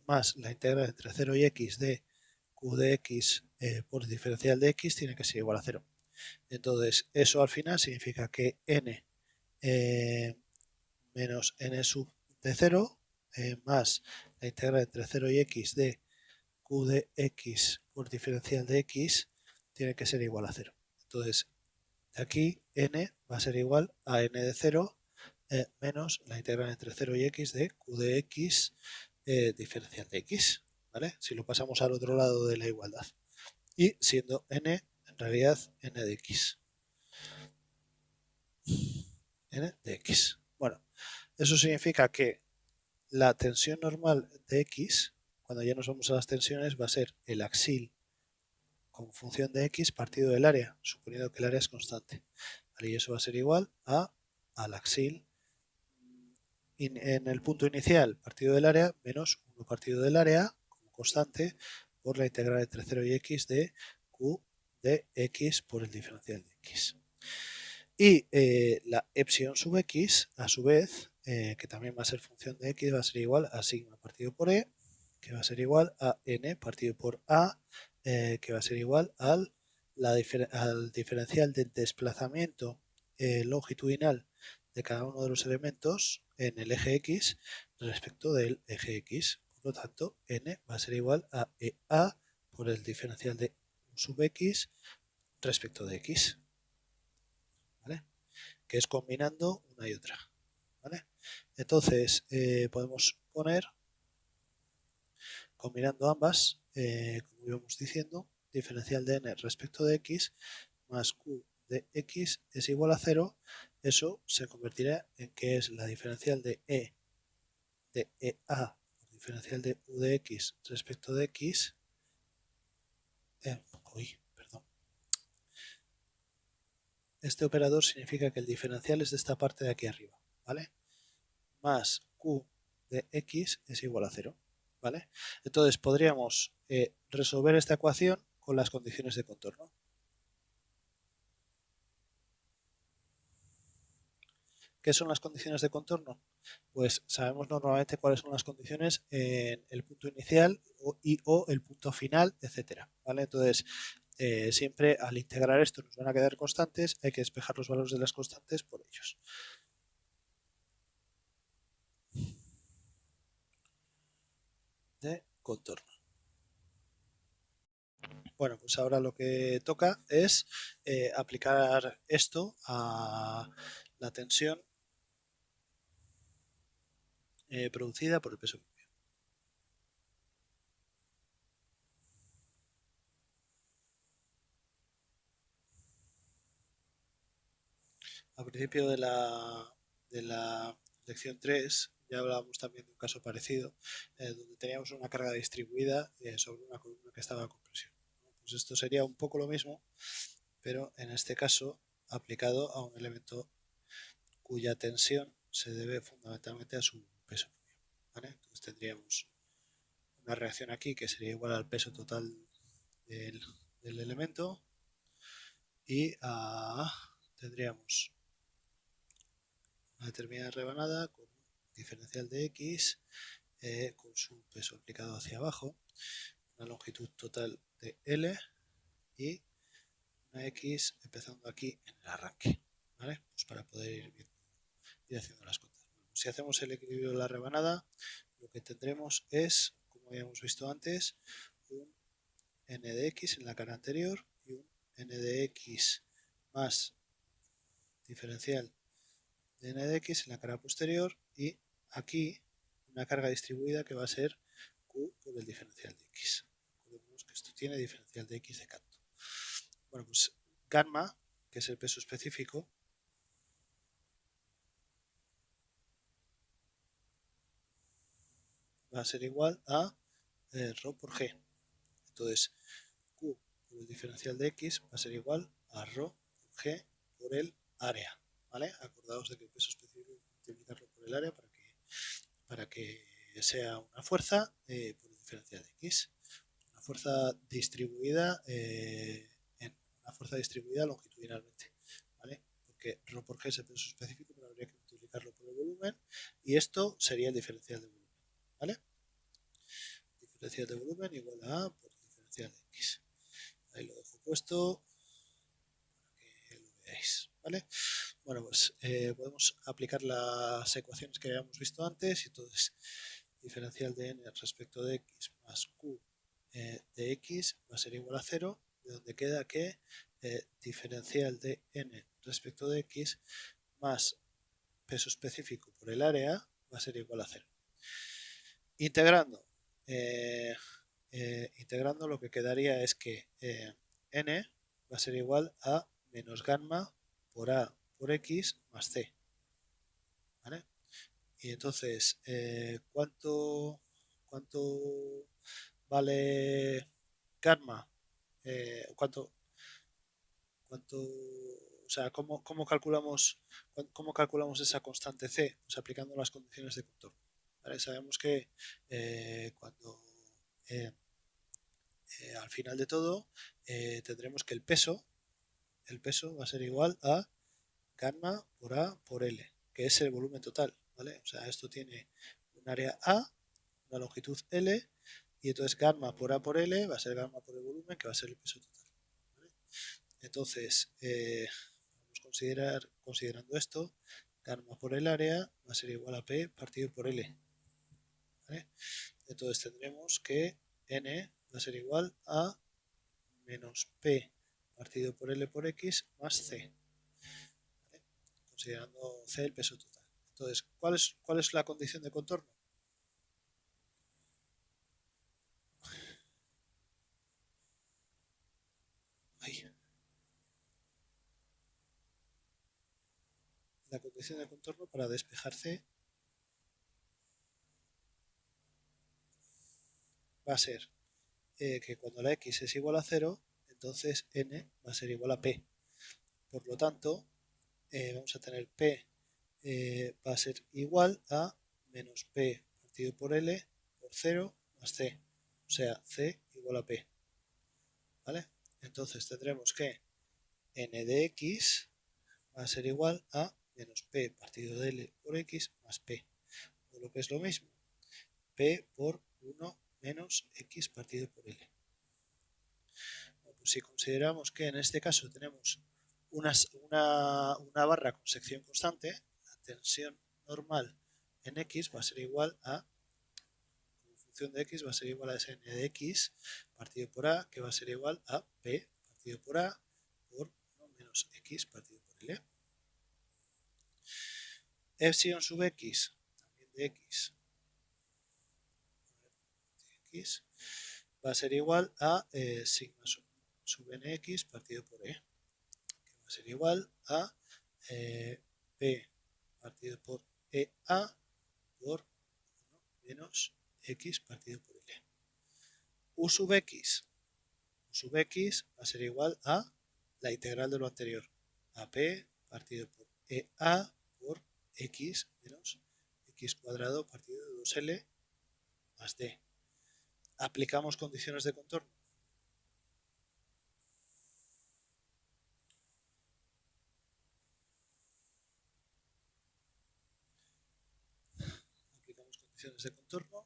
más la integral entre 0 y x de q de x por diferencial de x tiene que ser igual a 0. Entonces eso al final significa que n menos n sub de 0 más la integral entre 0 y x de q de x por diferencial de x tiene que ser igual a 0. Entonces de aquí n va a ser igual a n de 0 menos la integral entre 0 y x de q de x diferencial de x, ¿vale? Si lo pasamos al otro lado de la igualdad. Y siendo n, en realidad, n de x. N de x. Bueno, eso significa que la tensión normal de x, cuando ya nos vamos a las tensiones, va a ser el axil con función de x partido del área, suponiendo que el área es constante. ¿Vale? Y eso va a ser igual al axil en el punto inicial partido del área menos 1 partido del área como constante por la integral entre 0 y x de q de x por el diferencial de x. Y la epsilon sub x, a su vez, que también va a ser función de x, va a ser igual a sigma partido por e, que va a ser igual a n partido por a, que va a ser igual al diferencial del desplazamiento longitudinal de cada uno de los elementos en el eje x respecto del eje x. Por lo tanto, n va a ser igual a ea por el diferencial de sub x respecto de x. ¿Vale? Que es combinando una y otra. ¿Vale? Entonces, podemos poner, combinando ambas, como íbamos diciendo, diferencial de n respecto de x más q de x es igual a 0. Eso se convertirá en que es la diferencial de e de ea por diferencial de u de x respecto de x. Perdón. Este operador significa que el diferencial es de esta parte de aquí arriba, ¿vale? Más q de x es igual a 0, ¿vale? Entonces podríamos resolver esta ecuación con las condiciones de contorno. ¿Qué son las condiciones de contorno? Pues sabemos normalmente cuáles son las condiciones en el punto inicial o el punto final, etcétera, ¿vale? Entonces, siempre al integrar esto nos van a quedar constantes, hay que despejar los valores de las constantes por ellos. De contorno. Bueno, pues ahora lo que toca es aplicar esto a la tensión producida por el peso. Al principio de la lección 3 ya hablábamos también de un caso parecido, donde teníamos una carga distribuida sobre una columna que estaba a compresión. Pues esto sería un poco lo mismo, pero en este caso aplicado a un elemento cuya tensión se debe fundamentalmente a su peso. ¿Vale? Entonces tendríamos una reacción aquí que sería igual al peso total del elemento y tendríamos una determinada rebanada con un diferencial de x con su peso aplicado hacia abajo, una longitud total de L y una X empezando aquí en el arranque, ¿vale? Pues para poder ir haciendo las cuentas. Bueno, si hacemos el equilibrio de la rebanada, lo que tendremos es, como habíamos visto antes, un n de x en la cara anterior y un n de x más diferencial de n de x en la cara posterior y aquí una carga distribuida que va a ser q por el diferencial de x. Recordemos que esto tiene diferencial de x de canto. Bueno, pues gamma, que es el peso específico, va a ser igual a ρ por g. Entonces, q por el diferencial de x va a ser igual a ρ por g por el área. ¿Vale? Acordaos de que el peso específico hay que multiplicarlo por el área para que sea una fuerza por el diferencial de x. Una fuerza distribuida una fuerza distribuida longitudinalmente, ¿vale? Porque ρ por g es el peso específico, pero habría que multiplicarlo por el volumen y esto sería el diferencial de volumen, ¿vale? Diferencial de volumen igual a A por diferencial de x. Ahí lo dejo puesto para que lo veáis, ¿vale? Bueno, pues podemos aplicar las ecuaciones que habíamos visto antes y entonces diferencial de n respecto de x más q de x va a ser igual a 0, de donde queda que diferencial de n respecto de x más peso específico por el área va a ser igual a 0. Integrando, integrando lo que quedaría es que n va a ser igual a menos gamma por a por x más c. ¿Vale? Y entonces, ¿cuánto vale gamma? ¿Cuánto, o sea, cómo calculamos esa constante c? Pues aplicando las condiciones de contorno. ¿Vale? Sabemos que cuando al final de todo tendremos que el peso va a ser igual a gamma por a por l, que es el volumen total. ¿Vale? O sea, esto tiene un área A, una longitud L, y entonces gamma por a por L va a ser gamma por el volumen, que va a ser el peso total. ¿Vale? Entonces, vamos considerando esto, gamma por el área va a ser igual a P partido por L. ¿Vale? Entonces tendremos que N va a ser igual a menos P partido por L por X más C. ¿Vale? Considerando C el peso total. Entonces, ¿cuál es la condición de contorno? Ahí. La condición de contorno para despejar C va a ser que cuando la X es igual a 0, entonces N va a ser igual a P. Por lo tanto, vamos a tener P va a ser igual a menos P partido por L por 0 más C. O sea, C igual a P. ¿Vale? Entonces tendremos que N de X va a ser igual a menos P partido de L por X más P. O lo que es lo mismo, P por 1 menos X partido por L. Bueno, pues si consideramos que en este caso tenemos una barra con sección constante, la tensión normal en X va a ser igual a, como función de X va a ser igual a N de X partido por A, que va a ser igual a P partido por A por 1 menos X partido por L. Epsilon sub X, también de X, va a ser igual a sigma sub nx partido por E, que va a ser igual a P partido por EA por 1 menos X partido por L. U sub X va a ser igual a la integral de lo anterior, a P partido por EA por X menos X cuadrado partido de 2L más D. Aplicamos condiciones de contorno. Aplicamos condiciones de contorno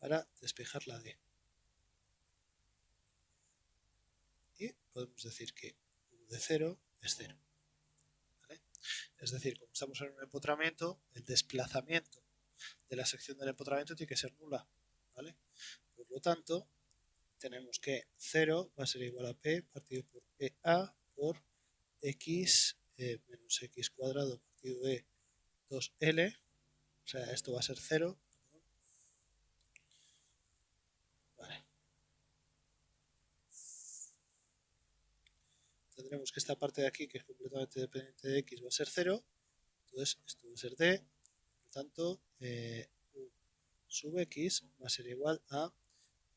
para despejar la D. Y podemos decir que U de 0 es 0. ¿Vale? Es decir, como estamos en un empotramiento, el desplazamiento de la sección del empotramiento tiene que ser nula. ¿Vale? Por lo tanto, tenemos que 0 va a ser igual a P partido por EA por X menos X cuadrado partido de 2L. O sea, esto va a ser 0. Vale. Tendremos que esta parte de aquí, que es completamente dependiente de X, va a ser 0. Entonces, esto va a ser D. Por lo tanto, U sub X va a ser igual a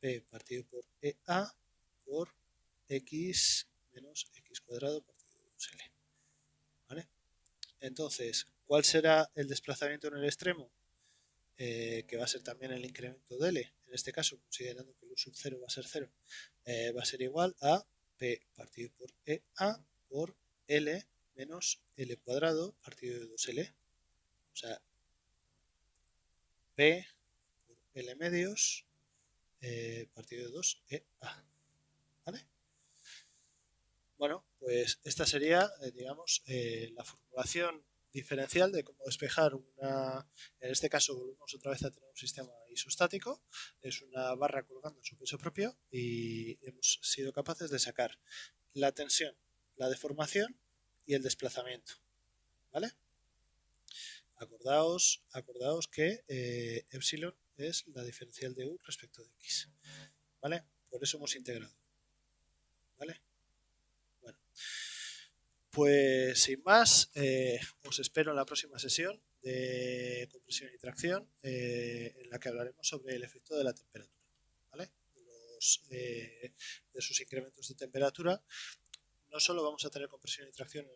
P partido por EA por X menos X cuadrado partido de 2L. ¿Vale? Entonces, ¿cuál será el desplazamiento en el extremo? Que va a ser también el incremento de L. En este caso, considerando que el U sub 0 va a ser 0, va a ser igual a P partido por EA por L menos L cuadrado partido de 2L. O sea, P por L medios partido de 2EA. ¿Vale? Bueno, pues esta sería, digamos, la formulación diferencial de cómo despejar una, en este caso volvemos otra vez a tener un sistema isostático, es una barra colgando en su peso propio y hemos sido capaces de sacar la tensión, la deformación y el desplazamiento, ¿vale? Acordaos que epsilon es la diferencial de u respecto de x, ¿vale? Por eso hemos integrado, ¿vale? Bueno, pues sin más, os espero en la próxima sesión de compresión y tracción, en la que hablaremos sobre el efecto de la temperatura, ¿vale? De sus incrementos de temperatura. No solo vamos a tener compresión y tracción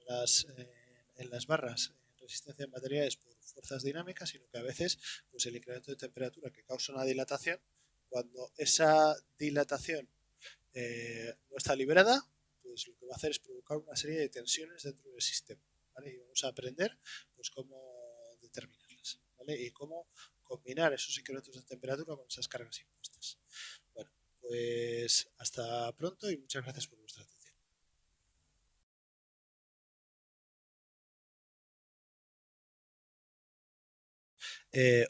en las barras en resistencia en materiales por fuerzas dinámicas, sino que a veces pues el incremento de temperatura que causa una dilatación, cuando esa dilatación no está liberada, pues lo que va a hacer es provocar una serie de tensiones dentro del sistema, ¿vale? Y vamos a aprender pues cómo determinarlas, ¿vale? Y cómo combinar esos incrementos de temperatura con esas cargas impuestas. Bueno, pues hasta pronto y muchas gracias por vuestra atención.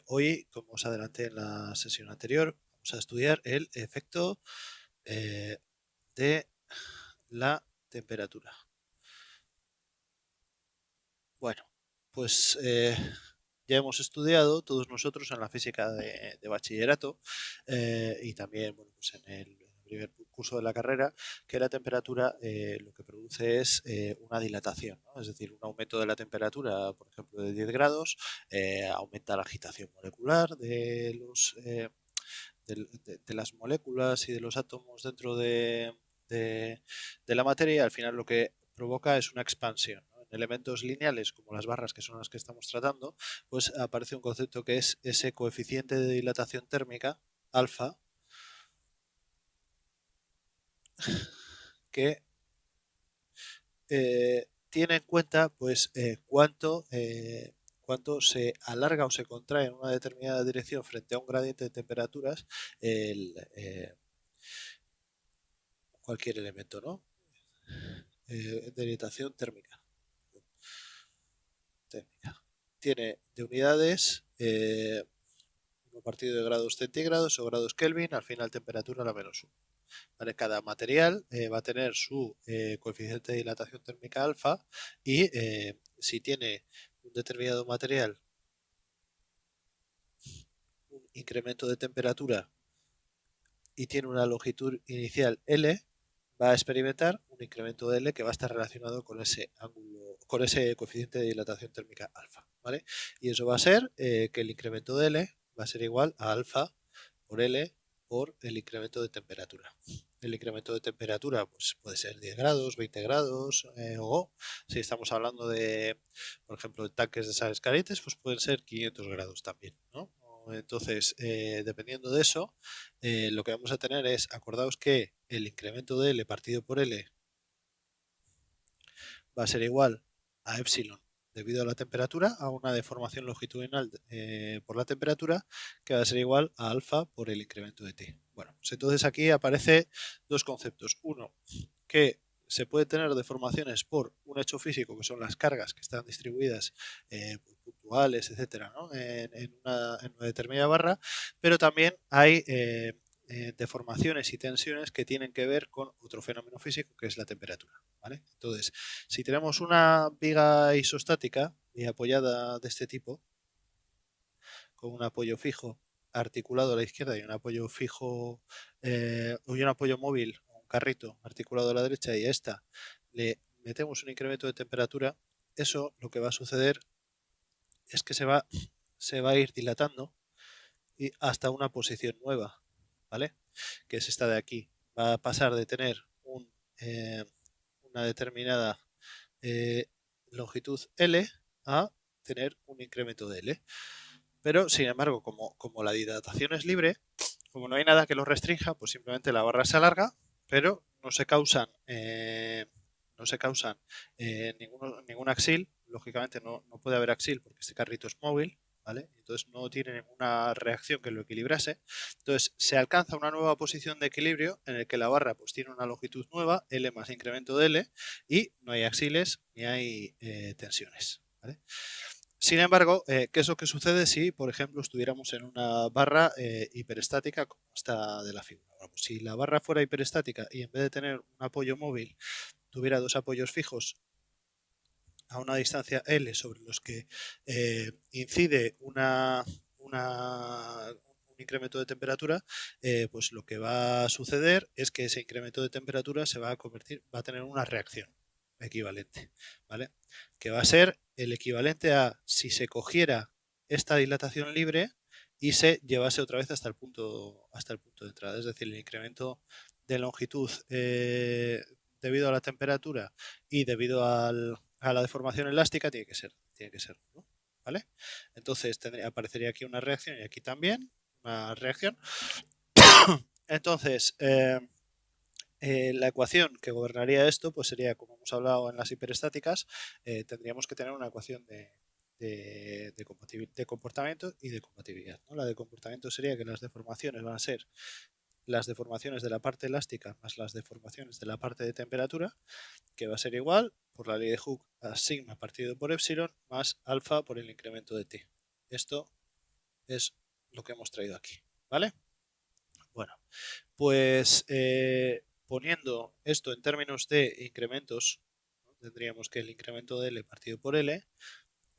Hoy, como os adelanté en la sesión anterior, vamos a estudiar el efecto de la temperatura. Bueno, pues ya hemos estudiado todos nosotros en la física de bachillerato y también bueno, pues en el primer curso de la carrera que la temperatura lo que produce es una dilatación, ¿no? Es decir, un aumento de la temperatura, por ejemplo, de 10 grados, aumenta la agitación molecular de las moléculas y de los átomos dentro de la materia y al final lo que provoca es una expansión, ¿no? En elementos lineales como las barras, que son las que estamos tratando, pues aparece un concepto que es ese coeficiente de dilatación térmica, alfa, que tiene en cuenta pues cuánto se alarga o se contrae en una determinada dirección frente a un gradiente de temperaturas cualquier elemento, ¿no? Dilatación térmica. Tiene de unidades 1 partido de grados centígrados o grados Kelvin, al final temperatura a la -1. ¿Vale? Cada material va a tener su coeficiente de dilatación térmica alfa y si tiene un determinado material un incremento de temperatura y tiene una longitud inicial L, va a experimentar un incremento de L que va a estar relacionado con ese ángulo, con ese coeficiente de dilatación térmica alfa, ¿vale? Y eso va a ser que el incremento de L va a ser igual a alfa por L por el incremento de temperatura. El incremento de temperatura pues, puede ser 10 grados, 20 grados, o si estamos hablando de, por ejemplo, de tanques de sales calientes, pues pueden ser 500 grados también, ¿no? Entonces, dependiendo de eso, lo que vamos a tener es, acordaos que el incremento de L partido por L va a ser igual a epsilon debido a la temperatura, a una deformación longitudinal por la temperatura, que va a ser igual a alfa por el incremento de T. Bueno, pues entonces aquí aparece dos conceptos. Uno, que se puede tener deformaciones por un hecho físico, que son las cargas que están distribuidas puntuales, etcétera, ¿no? En una determinada barra, pero también hay deformaciones y tensiones que tienen que ver con otro fenómeno físico que es la temperatura, ¿vale? Entonces, si tenemos una viga isostática y apoyada de este tipo, con un apoyo fijo articulado a la izquierda y un apoyo fijo y un apoyo móvil, un carrito articulado a la derecha y a esta le metemos un incremento de temperatura, eso lo que va a suceder es que se va a ir dilatando y hasta una posición nueva, ¿vale? Que es esta de aquí. Va a pasar de tener una determinada longitud L a tener un incremento de L. Pero, sin embargo, como la dilatación es libre, como no hay nada que lo restrinja, pues simplemente la barra se alarga, pero no se causan ningún axil. Lógicamente no puede haber axil porque este carrito es móvil, ¿vale? Entonces no tiene ninguna reacción que lo equilibrase. Entonces se alcanza una nueva posición de equilibrio en el que la barra pues tiene una longitud nueva, L más incremento de L, y no hay axiles ni hay tensiones, ¿vale? Sin embargo, ¿qué es lo que sucede si, por ejemplo, estuviéramos en una barra hiperestática como esta de la figura? Bueno, pues si la barra fuera hiperestática y en vez de tener un apoyo móvil tuviera dos apoyos fijos a una distancia L sobre los que incide un incremento de temperatura, pues lo que va a suceder es que ese incremento de temperatura se va a convertir, va a tener una reacción equivalente, ¿vale? Que va a ser el equivalente a si se cogiera esta dilatación libre y se llevase otra vez hasta el punto de entrada, es decir, el incremento de longitud debido a la temperatura y debido a la deformación elástica tiene que ser, ¿no? ¿Vale? Entonces aparecería aquí una reacción y aquí también una reacción. Entonces, la ecuación que gobernaría esto, pues sería, como hemos hablado en las hiperestáticas, tendríamos que tener una ecuación de comportamiento y de compatibilidad, ¿no? La de comportamiento sería que las deformaciones van a ser las deformaciones de la parte elástica más las deformaciones de la parte de temperatura, que va a ser igual por la ley de Hooke a sigma partido por epsilon más alfa por el incremento de t. Esto es lo que hemos traído aquí, ¿vale? Bueno, pues poniendo esto en términos de incrementos, ¿no? Tendríamos que el incremento de L partido por L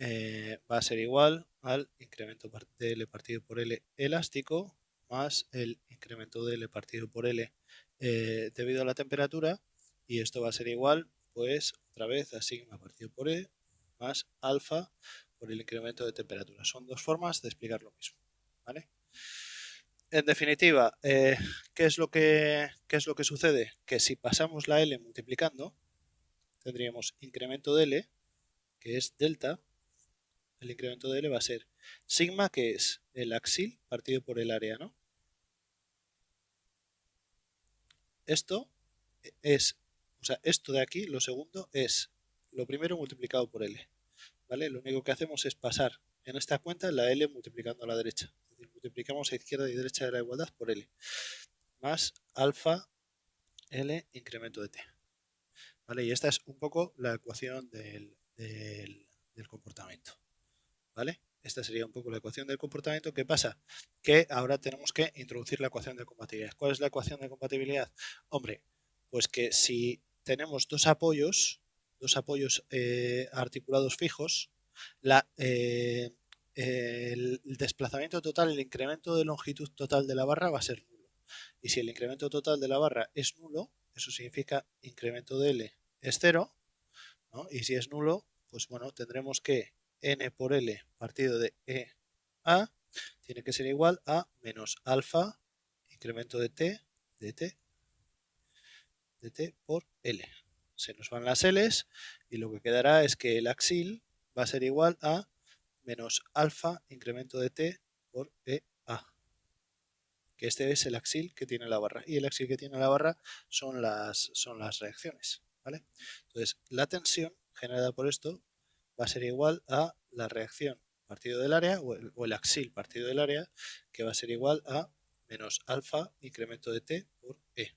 va a ser igual al incremento de L partido por L elástico más el incremento de L partido por L debido a la temperatura, y esto va a ser igual, pues otra vez a sigma partido por E más alfa por el incremento de temperatura. Son dos formas de explicar lo mismo, ¿vale? En definitiva, ¿qué es lo que sucede? Que si pasamos la L multiplicando, tendríamos incremento de L, que es delta. El incremento de L va a ser sigma, que es el axil partido por el área, ¿no? Esto es, o sea, esto de aquí, lo segundo, es lo primero multiplicado por L, ¿vale? Lo único que hacemos es pasar en esta cuenta la L multiplicando a la derecha. Es decir, multiplicamos a izquierda y derecha de la igualdad por L, más alfa L incremento de T, ¿vale? Y esta es un poco la ecuación del comportamiento, ¿vale? Esta sería un poco la ecuación del comportamiento. ¿Qué pasa? Que ahora tenemos que introducir la ecuación de compatibilidad. ¿Cuál es la ecuación de compatibilidad? Hombre, pues que si tenemos dos apoyos articulados fijos, el desplazamiento total, el incremento de longitud total de la barra va a ser nulo. Y si el incremento total de la barra es nulo, eso significa incremento de L es cero, ¿no? Y si es nulo, pues bueno, tendremos que n por L partido de E a tiene que ser igual a menos alfa incremento de t por L. Se nos van las L's y lo que quedará es que el axil va a ser igual a menos alfa incremento de t por EA. Que este es el axil que tiene la barra. Y el axil que tiene la barra son las reacciones, ¿vale? Entonces, la tensión generada por esto va a ser igual a la reacción partido del área, o el axil partido del área, que va a ser igual a menos alfa incremento de t por E,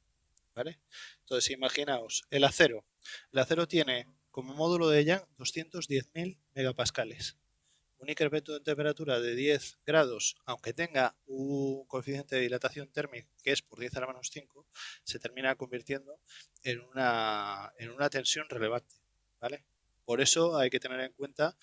¿vale? Entonces, imaginaos, el acero. El acero tiene como módulo de Young 210.000 megapascales. Un incremento de temperatura de 10 grados, aunque tenga un coeficiente de dilatación térmica que es por 10 a la menos 5, se termina convirtiendo en una tensión relevante, ¿vale? Por eso hay que tener en cuenta,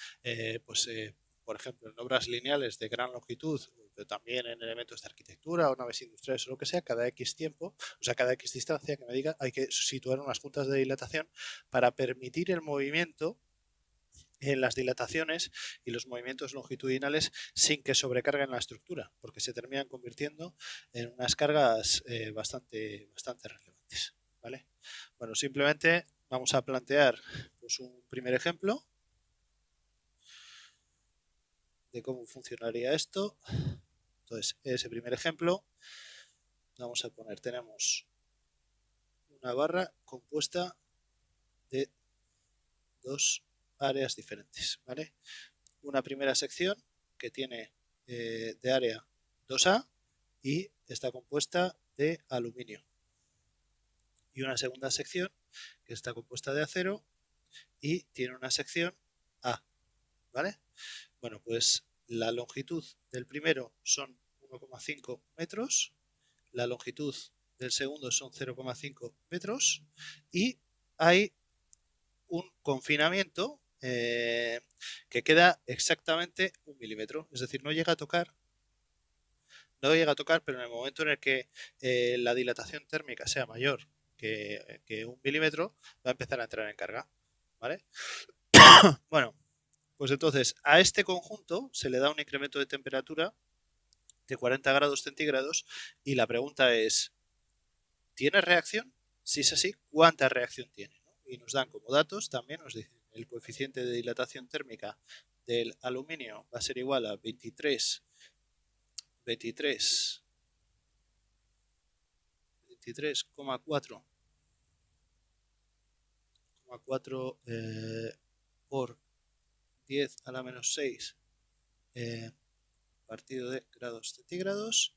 por ejemplo, en obras lineales de gran longitud, pero también en elementos de arquitectura o naves industriales o lo que sea, cada X tiempo, o sea, cada X distancia que me diga, hay que situar unas juntas de dilatación para permitir el movimiento en las dilataciones y los movimientos longitudinales sin que sobrecarguen la estructura, porque se terminan convirtiendo en unas cargas bastante relevantes, ¿vale? Bueno, simplemente vamos a plantear pues, un primer ejemplo de cómo funcionaría esto. Entonces, ese primer ejemplo, vamos a poner, tenemos una barra compuesta de dos áreas diferentes, ¿vale? Una primera sección que tiene de área 2A y está compuesta de aluminio. Y una segunda sección que está compuesta de acero y tiene una sección A, ¿vale? Bueno, pues la longitud del primero son 1,5 metros, la longitud del segundo son 0,5 metros y hay un confinamiento que queda exactamente 1 milímetro. Es decir, no llega a tocar, pero en el momento en el que la dilatación térmica sea mayor que 1 milímetro, va a empezar a entrar en carga. ¿Vale? Bueno, pues entonces a este conjunto se le da un incremento de temperatura de 40 grados centígrados y la pregunta es, ¿tiene reacción? Si es así, ¿cuánta reacción tiene? ¿No? Y nos dan como datos, también nos dicen el coeficiente de dilatación térmica del aluminio va a ser igual a 23,4 por 10 a la menos 6 partido de grados centígrados.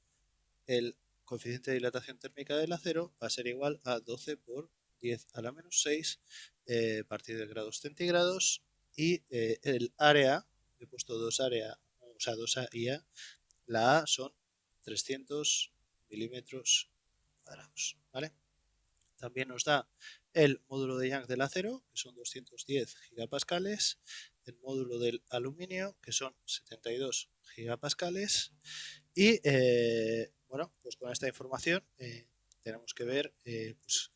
El coeficiente de dilatación térmica del acero va a ser igual a 12 por 10 a la menos 6 partido de grados centígrados. Y el área, he puesto dos área, o sea, 2 A y A, la A son 300 milímetros cuadrados. ¿Vale? También nos da el módulo de Young del acero, que son 210 gigapascales, el módulo del aluminio, que son 72 gigapascales, y bueno, pues con esta información tenemos que ver pues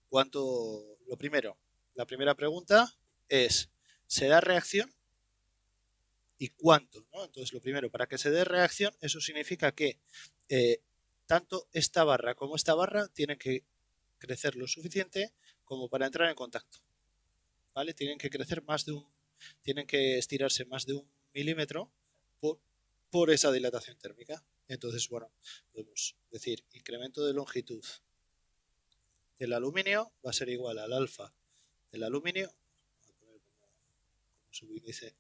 cuánto. Lo primero, la primera pregunta es, ¿se da reacción? ¿Y cuánto? ¿No? Entonces, lo primero, para que se dé reacción, eso significa que tanto esta barra como esta barra tienen que crecer lo suficiente como para entrar en contacto. ¿Vale? Tienen que crecer tienen que estirarse más de 1 milímetro por esa dilatación térmica. Entonces, bueno, podemos decir incremento de longitud del aluminio va a ser igual al alfa del aluminio, voy a poner como subíndice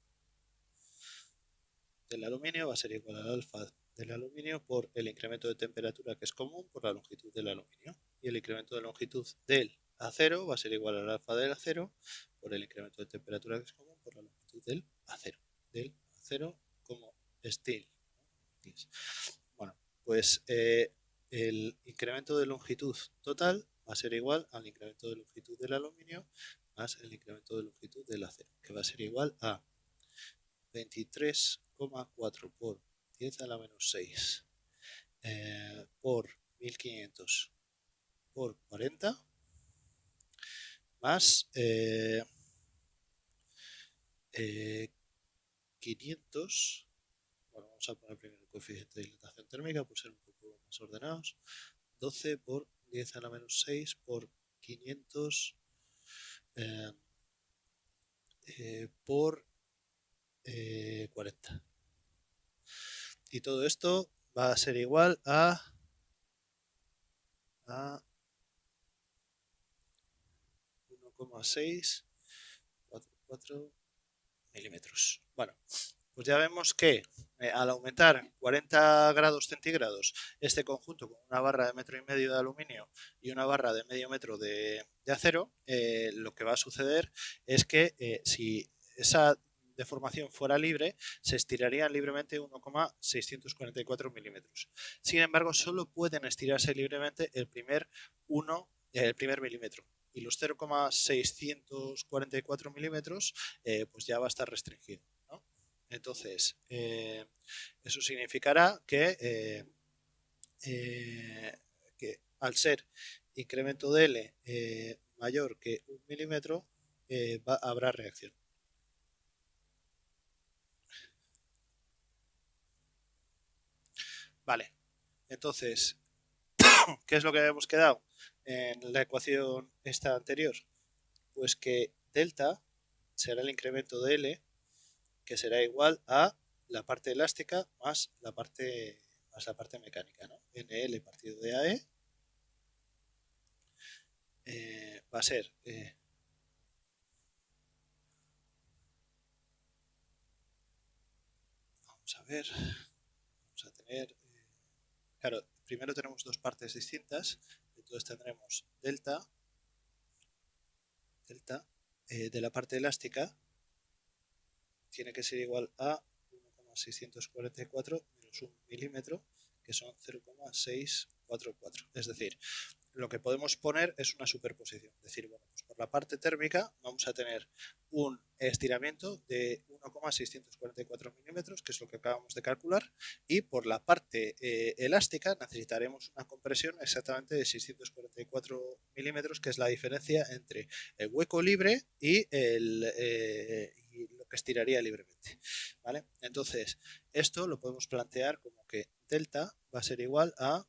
del aluminio, va a ser igual al alfa del aluminio por el incremento de temperatura, que es común, por la longitud del aluminio. Y el incremento de longitud del acero va a ser igual al alfa del acero por el incremento de temperatura, que es común, por la longitud del acero. Del acero como steel. Bueno, pues el incremento de longitud total va a ser igual al incremento de longitud del aluminio más el incremento de longitud del acero, que va a ser igual a 23,4 por 10 a la menos 6 por 1500 por 40 más 500. Bueno, vamos a poner primero el coeficiente de dilatación térmica por ser un poco más ordenados. 12 por 10 a la menos 6 por 500 por 40. Y todo esto va a ser igual a 1,644 milímetros. Bueno, pues ya vemos que al aumentar 40 grados centígrados este conjunto con una barra de 1,5 metros de aluminio y una barra de medio metro de acero, lo que va a suceder es que si esa deformación fuera libre, se estirarían libremente 1,644 milímetros. Sin embargo, solo pueden estirarse libremente el primer milímetro. Y los 0,644 milímetros pues ya va a estar restringido, ¿no? Entonces, eso significará que al ser incremento de L mayor que 1 milímetro, habrá reacción. Vale, entonces, ¿qué es lo que hemos quedado en la ecuación esta anterior? Pues que delta será el incremento de L, que será igual a la parte elástica más la parte mecánica, ¿no? NL partido de AE va a ser vamos a ver, vamos a tener claro, primero tenemos dos partes distintas, entonces tendremos delta de la parte elástica tiene que ser igual a 1,644 menos 1 milímetro, que son 0,644 6,44. Es decir, lo que podemos poner es una superposición. Es decir, bueno, pues por la parte térmica vamos a tener un estiramiento de 1,644 milímetros, que es lo que acabamos de calcular, y por la parte elástica necesitaremos una compresión exactamente de 644 milímetros, que es la diferencia entre el hueco libre y lo que estiraría libremente. ¿Vale? Entonces, esto lo podemos plantear como que delta va a ser igual a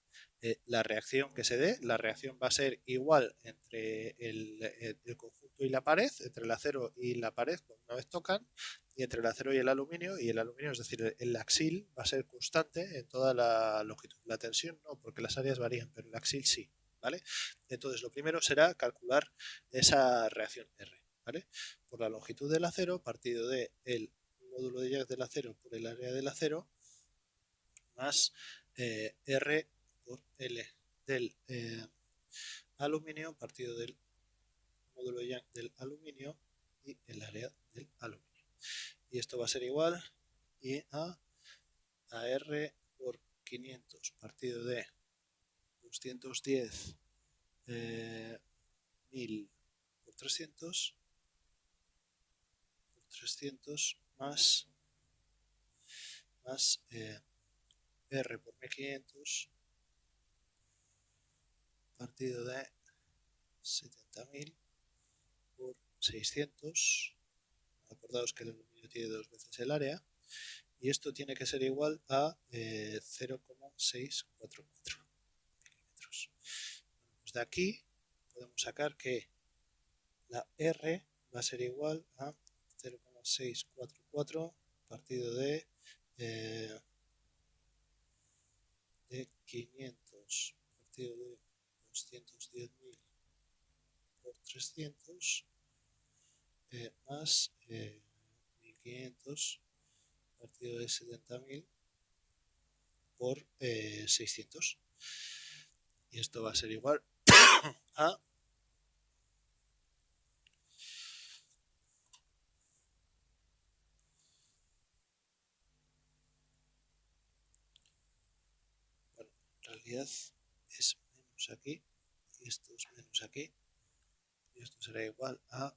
la reacción que se dé. La reacción va a ser igual entre el conjunto y la pared, entre el acero y la pared cuando una vez tocan, y entre el acero y el aluminio, es decir, el axil va a ser constante en toda la longitud. La tensión no, porque las áreas varían, pero el axil sí. ¿Vale? Entonces, lo primero será calcular esa reacción R. ¿Vale? Por la longitud del acero, partido de el módulo de Young del acero por el área del acero, más R por L del aluminio, partido del módulo de Young del aluminio y el área del aluminio. Y esto va a ser igual a R por 500, partido de 210 1000 por 300 más R por 1500 partido de 70.000 por 600. Acordaos que el aluminio tiene 2 veces el área. Y esto tiene que ser igual a 0,644 milímetros. Pues de aquí podemos sacar que la R va a ser igual a 0,644 partido de 500 partido de 210.000 por 300 más 1500 partido de 70.000 por 600. Y esto va a ser igual a en realidad es menos aquí y esto es menos aquí y esto será igual a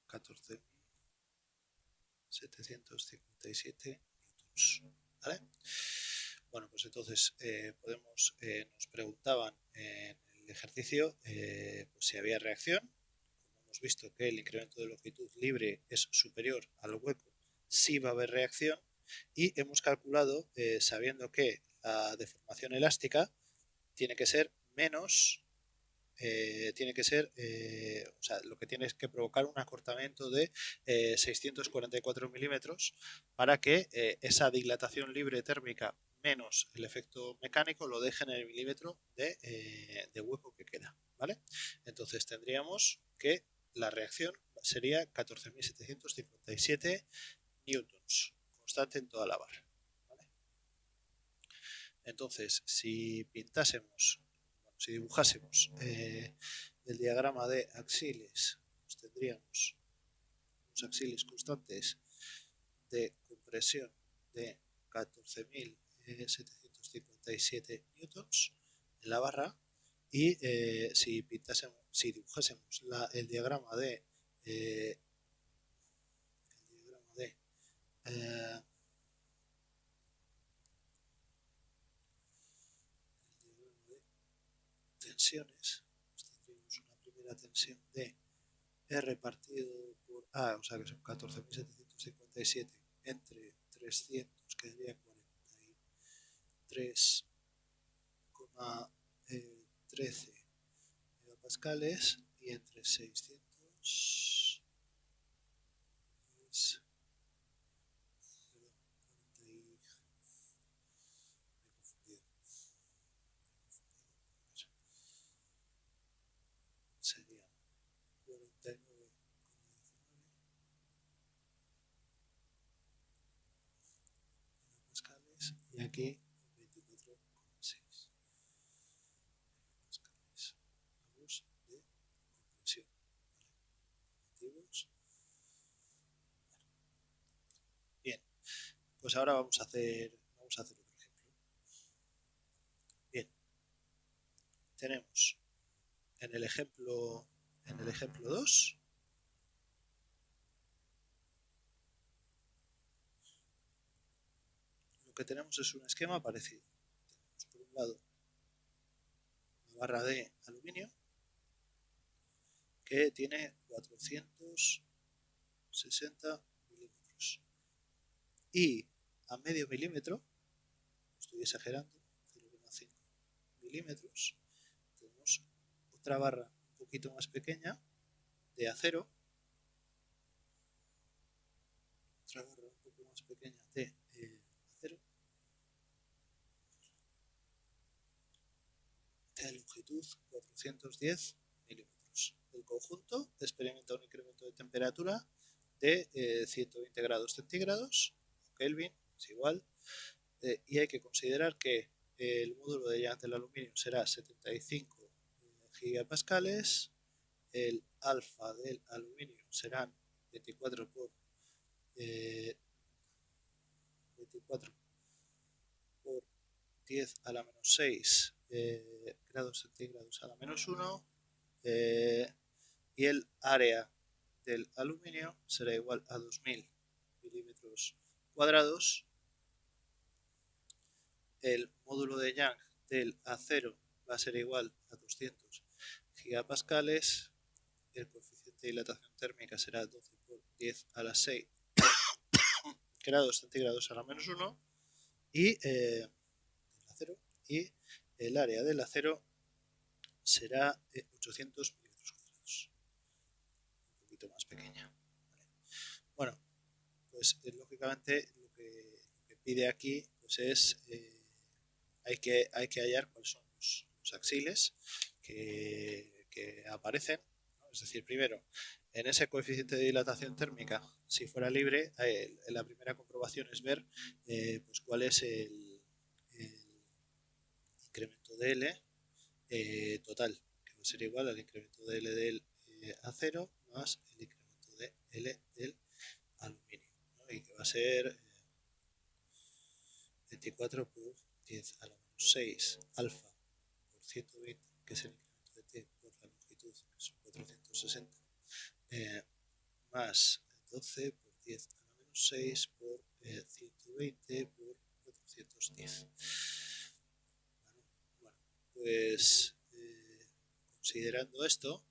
14.757 newtons. ¿Vale? Bueno, pues entonces nos preguntaban en el ejercicio pues si había reacción. Como hemos visto que el incremento de longitud libre es superior al hueco, sí va a haber reacción, y hemos calculado, sabiendo que la deformación elástica tiene que ser menos, o sea, lo que tiene es que provocar un acortamiento de 644 milímetros para que esa dilatación libre térmica menos el efecto mecánico lo deje en el milímetro de hueco que queda, ¿vale? Entonces tendríamos que la reacción sería 14.757 newtons, constante en toda la barra, ¿vale? Entonces, si dibujásemos el diagrama de axiles, pues tendríamos unos axiles constantes de compresión de 14.757 newtons en la barra, y si dibujásemos el diagrama de tensiones, pues tendríamos una primera tensión de R partido por A, o sea que son 14.757 entre 300, quedaría 43,13 megapascales, y entre 600 sería 49,19 megapascales, y aquí 24,6 megapascales de compresión. ¿Vale? Negativos. pues ahora vamos a hacer otro ejemplo. Bien, tenemos en el ejemplo 2, lo que tenemos es un esquema parecido. Tenemos por un lado una barra de aluminio que tiene 460 milímetros y a medio milímetro, estoy exagerando, 0,5 milímetros, tenemos otra barra un poquito más pequeña de acero, otra barra un poco más pequeña de acero, de longitud 410 milímetros. El conjunto experimenta un incremento de temperatura de 120 grados centígrados, Kelvin es igual, y hay que considerar que el módulo de Young del aluminio será 75 gigapascales, el alfa del aluminio serán 24 por 10 a la menos 6 grados centígrados a la menos 1, y el área del aluminio será igual a 2000 milímetros cuadrados. El módulo de Young del acero va a ser igual a 200 gigapascales. El coeficiente de dilatación térmica será 12 por 10 a la 6 grados centígrados a la menos 1. Y el área del acero será 800 milímetros cuadrados, un poquito más pequeña. Bueno, pues lógicamente lo que pide aquí pues es hay que hallar cuáles son los axiles que aparecen, ¿no? Es decir, primero, en ese coeficiente de dilatación térmica, si fuera libre, la primera comprobación es ver pues cuál es el incremento de L total, que va a ser igual al incremento de L del acero más el incremento de L del aluminio, ¿no? Y que va a ser 24 por 10 a la menos 6 alfa por 120, que es el incremento de T por la longitud, que son 460, más 12 por 10 a la menos 6 por 120 por 410. Bueno, pues considerando esto,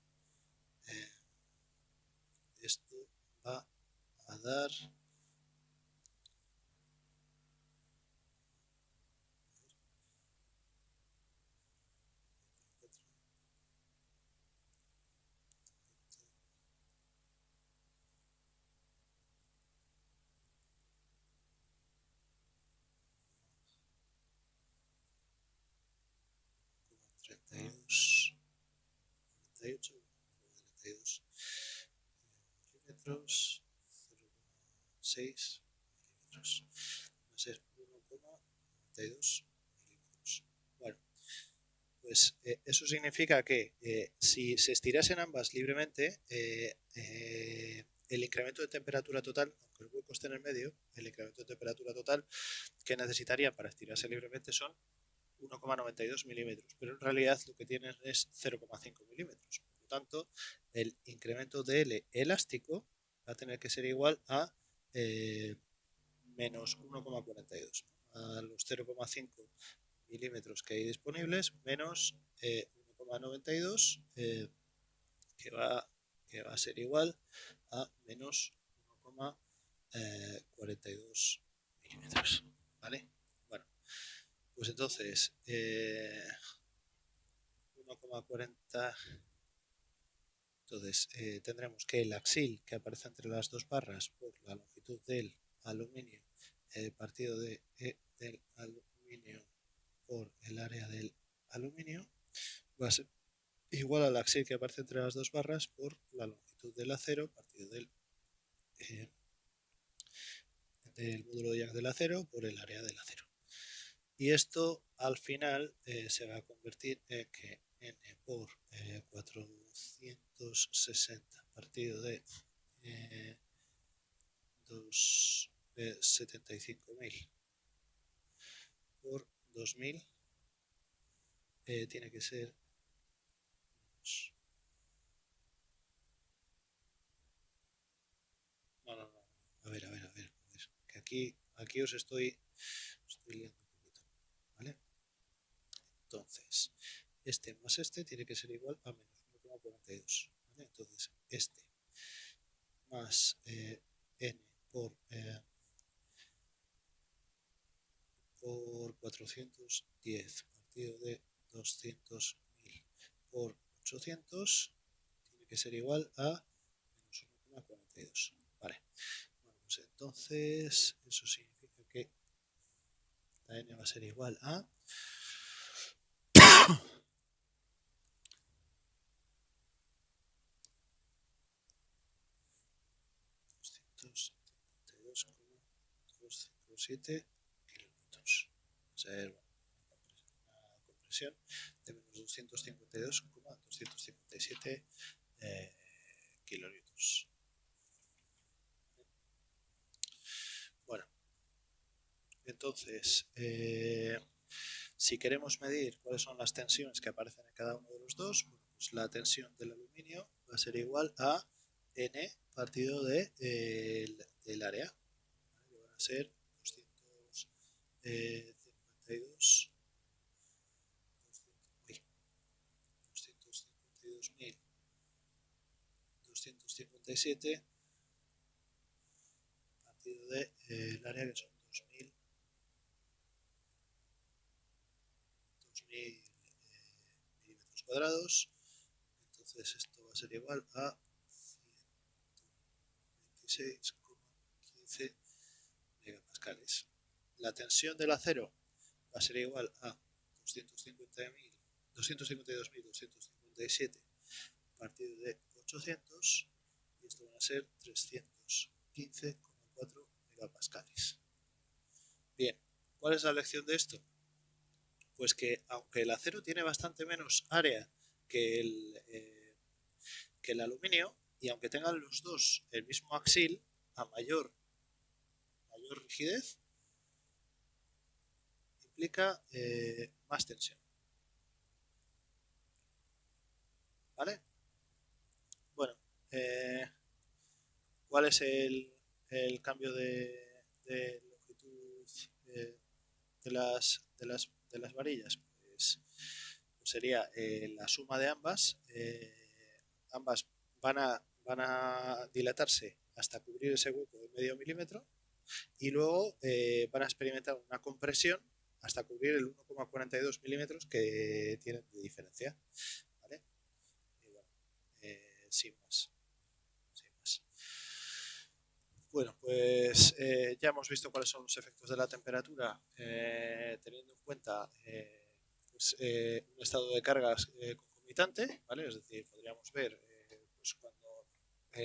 esto va a dar 32, 48, 42 milímetros, 0,6 milímetros. Va a ser 1,92 milímetros. Bueno, pues eso significa que si se estirasen ambas libremente, el incremento de temperatura total, aunque el hueco esté en el medio, el incremento de temperatura total que necesitaría para estirarse libremente son 1,92 milímetros, pero en realidad lo que tienen es 0,5 milímetros. Por lo tanto, el incremento de L elástico va a tener que ser igual a menos 1,42, a los 0,5 milímetros que hay disponibles menos 1,92 que va a ser igual a menos 1,42 milímetros, ¿vale? Bueno, pues entonces 1,40, entonces tendremos que el axil que aparece entre las dos barras por la longitud del aluminio partido de E del aluminio por el área del aluminio va a ser igual al axil que aparece entre las dos barras por la longitud del acero partido del módulo de Young del acero por el área del acero. Y esto al final se va a convertir en que n por 460 partido de 2 75.000 por 2.000 tiene que ser... No. A ver. Que aquí os estoy liando un poquito. ¿Vale? Entonces, este más este tiene que ser igual a menos 1,42. ¿Vale? Entonces, este más n por 410 partido de 200.000 por 800 tiene que ser igual a menos 1,42. Vale. Bueno, pues entonces eso significa que la n va a ser igual a 252,257 kilonewtons. O sea, una compresión de menos 252,257 kilonewtons. Bueno, entonces, si queremos medir cuáles son las tensiones que aparecen en cada uno de los dos, bueno, pues la tensión del aluminio va a ser igual a n partido del área. ¿Vale? Van a ser 252.257 partido del área, que son 2.000 milímetros cuadrados. Entonces esto va a ser igual a 126,15 megapascales. La tensión del acero va a ser igual a 252.257 partido de 800, y esto van a ser 315,4 megapascales. Bien, ¿cuál es la lección de esto? Pues que aunque el acero tiene bastante menos área que el aluminio, y aunque tengan los dos el mismo axil, a mayor rigidez implica más tensión. ¿Vale? Bueno, ¿cuál es el cambio de longitud de las varillas? Pues sería la suma de ambas. Ambas van a dilatarse hasta cubrir ese hueco de medio milímetro, y luego van a experimentar una compresión hasta cubrir el 1,42 milímetros que tienen de diferencia. ¿Vale? Y bueno, sin más. Bueno, pues ya hemos visto cuáles son los efectos de la temperatura, teniendo en cuenta pues, un estado de cargas concomitante, ¿vale? Es decir, podríamos ver pues cuando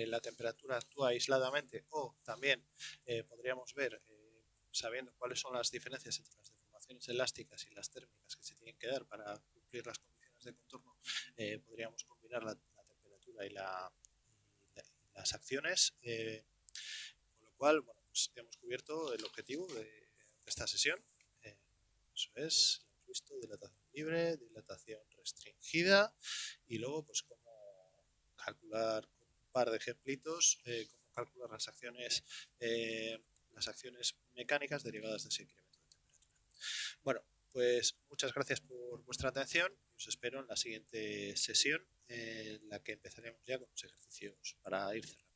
la temperatura actúa aisladamente, o también podríamos ver, sabiendo cuáles son las diferencias entre las deformaciones elásticas y las térmicas que se tienen que dar para cumplir las condiciones de contorno, podríamos combinar la temperatura y las acciones. Con lo cual, bueno, pues hemos cubierto el objetivo de esta sesión. Eso es, hemos visto dilatación libre, dilatación restringida, y luego pues cómo calcular con un par de ejemplitos, cómo calcular las acciones mecánicas derivadas de ese incremento de temperatura. Bueno, pues muchas gracias por vuestra atención y os espero en la siguiente sesión, en la que empezaremos ya con los ejercicios para ir cerrando.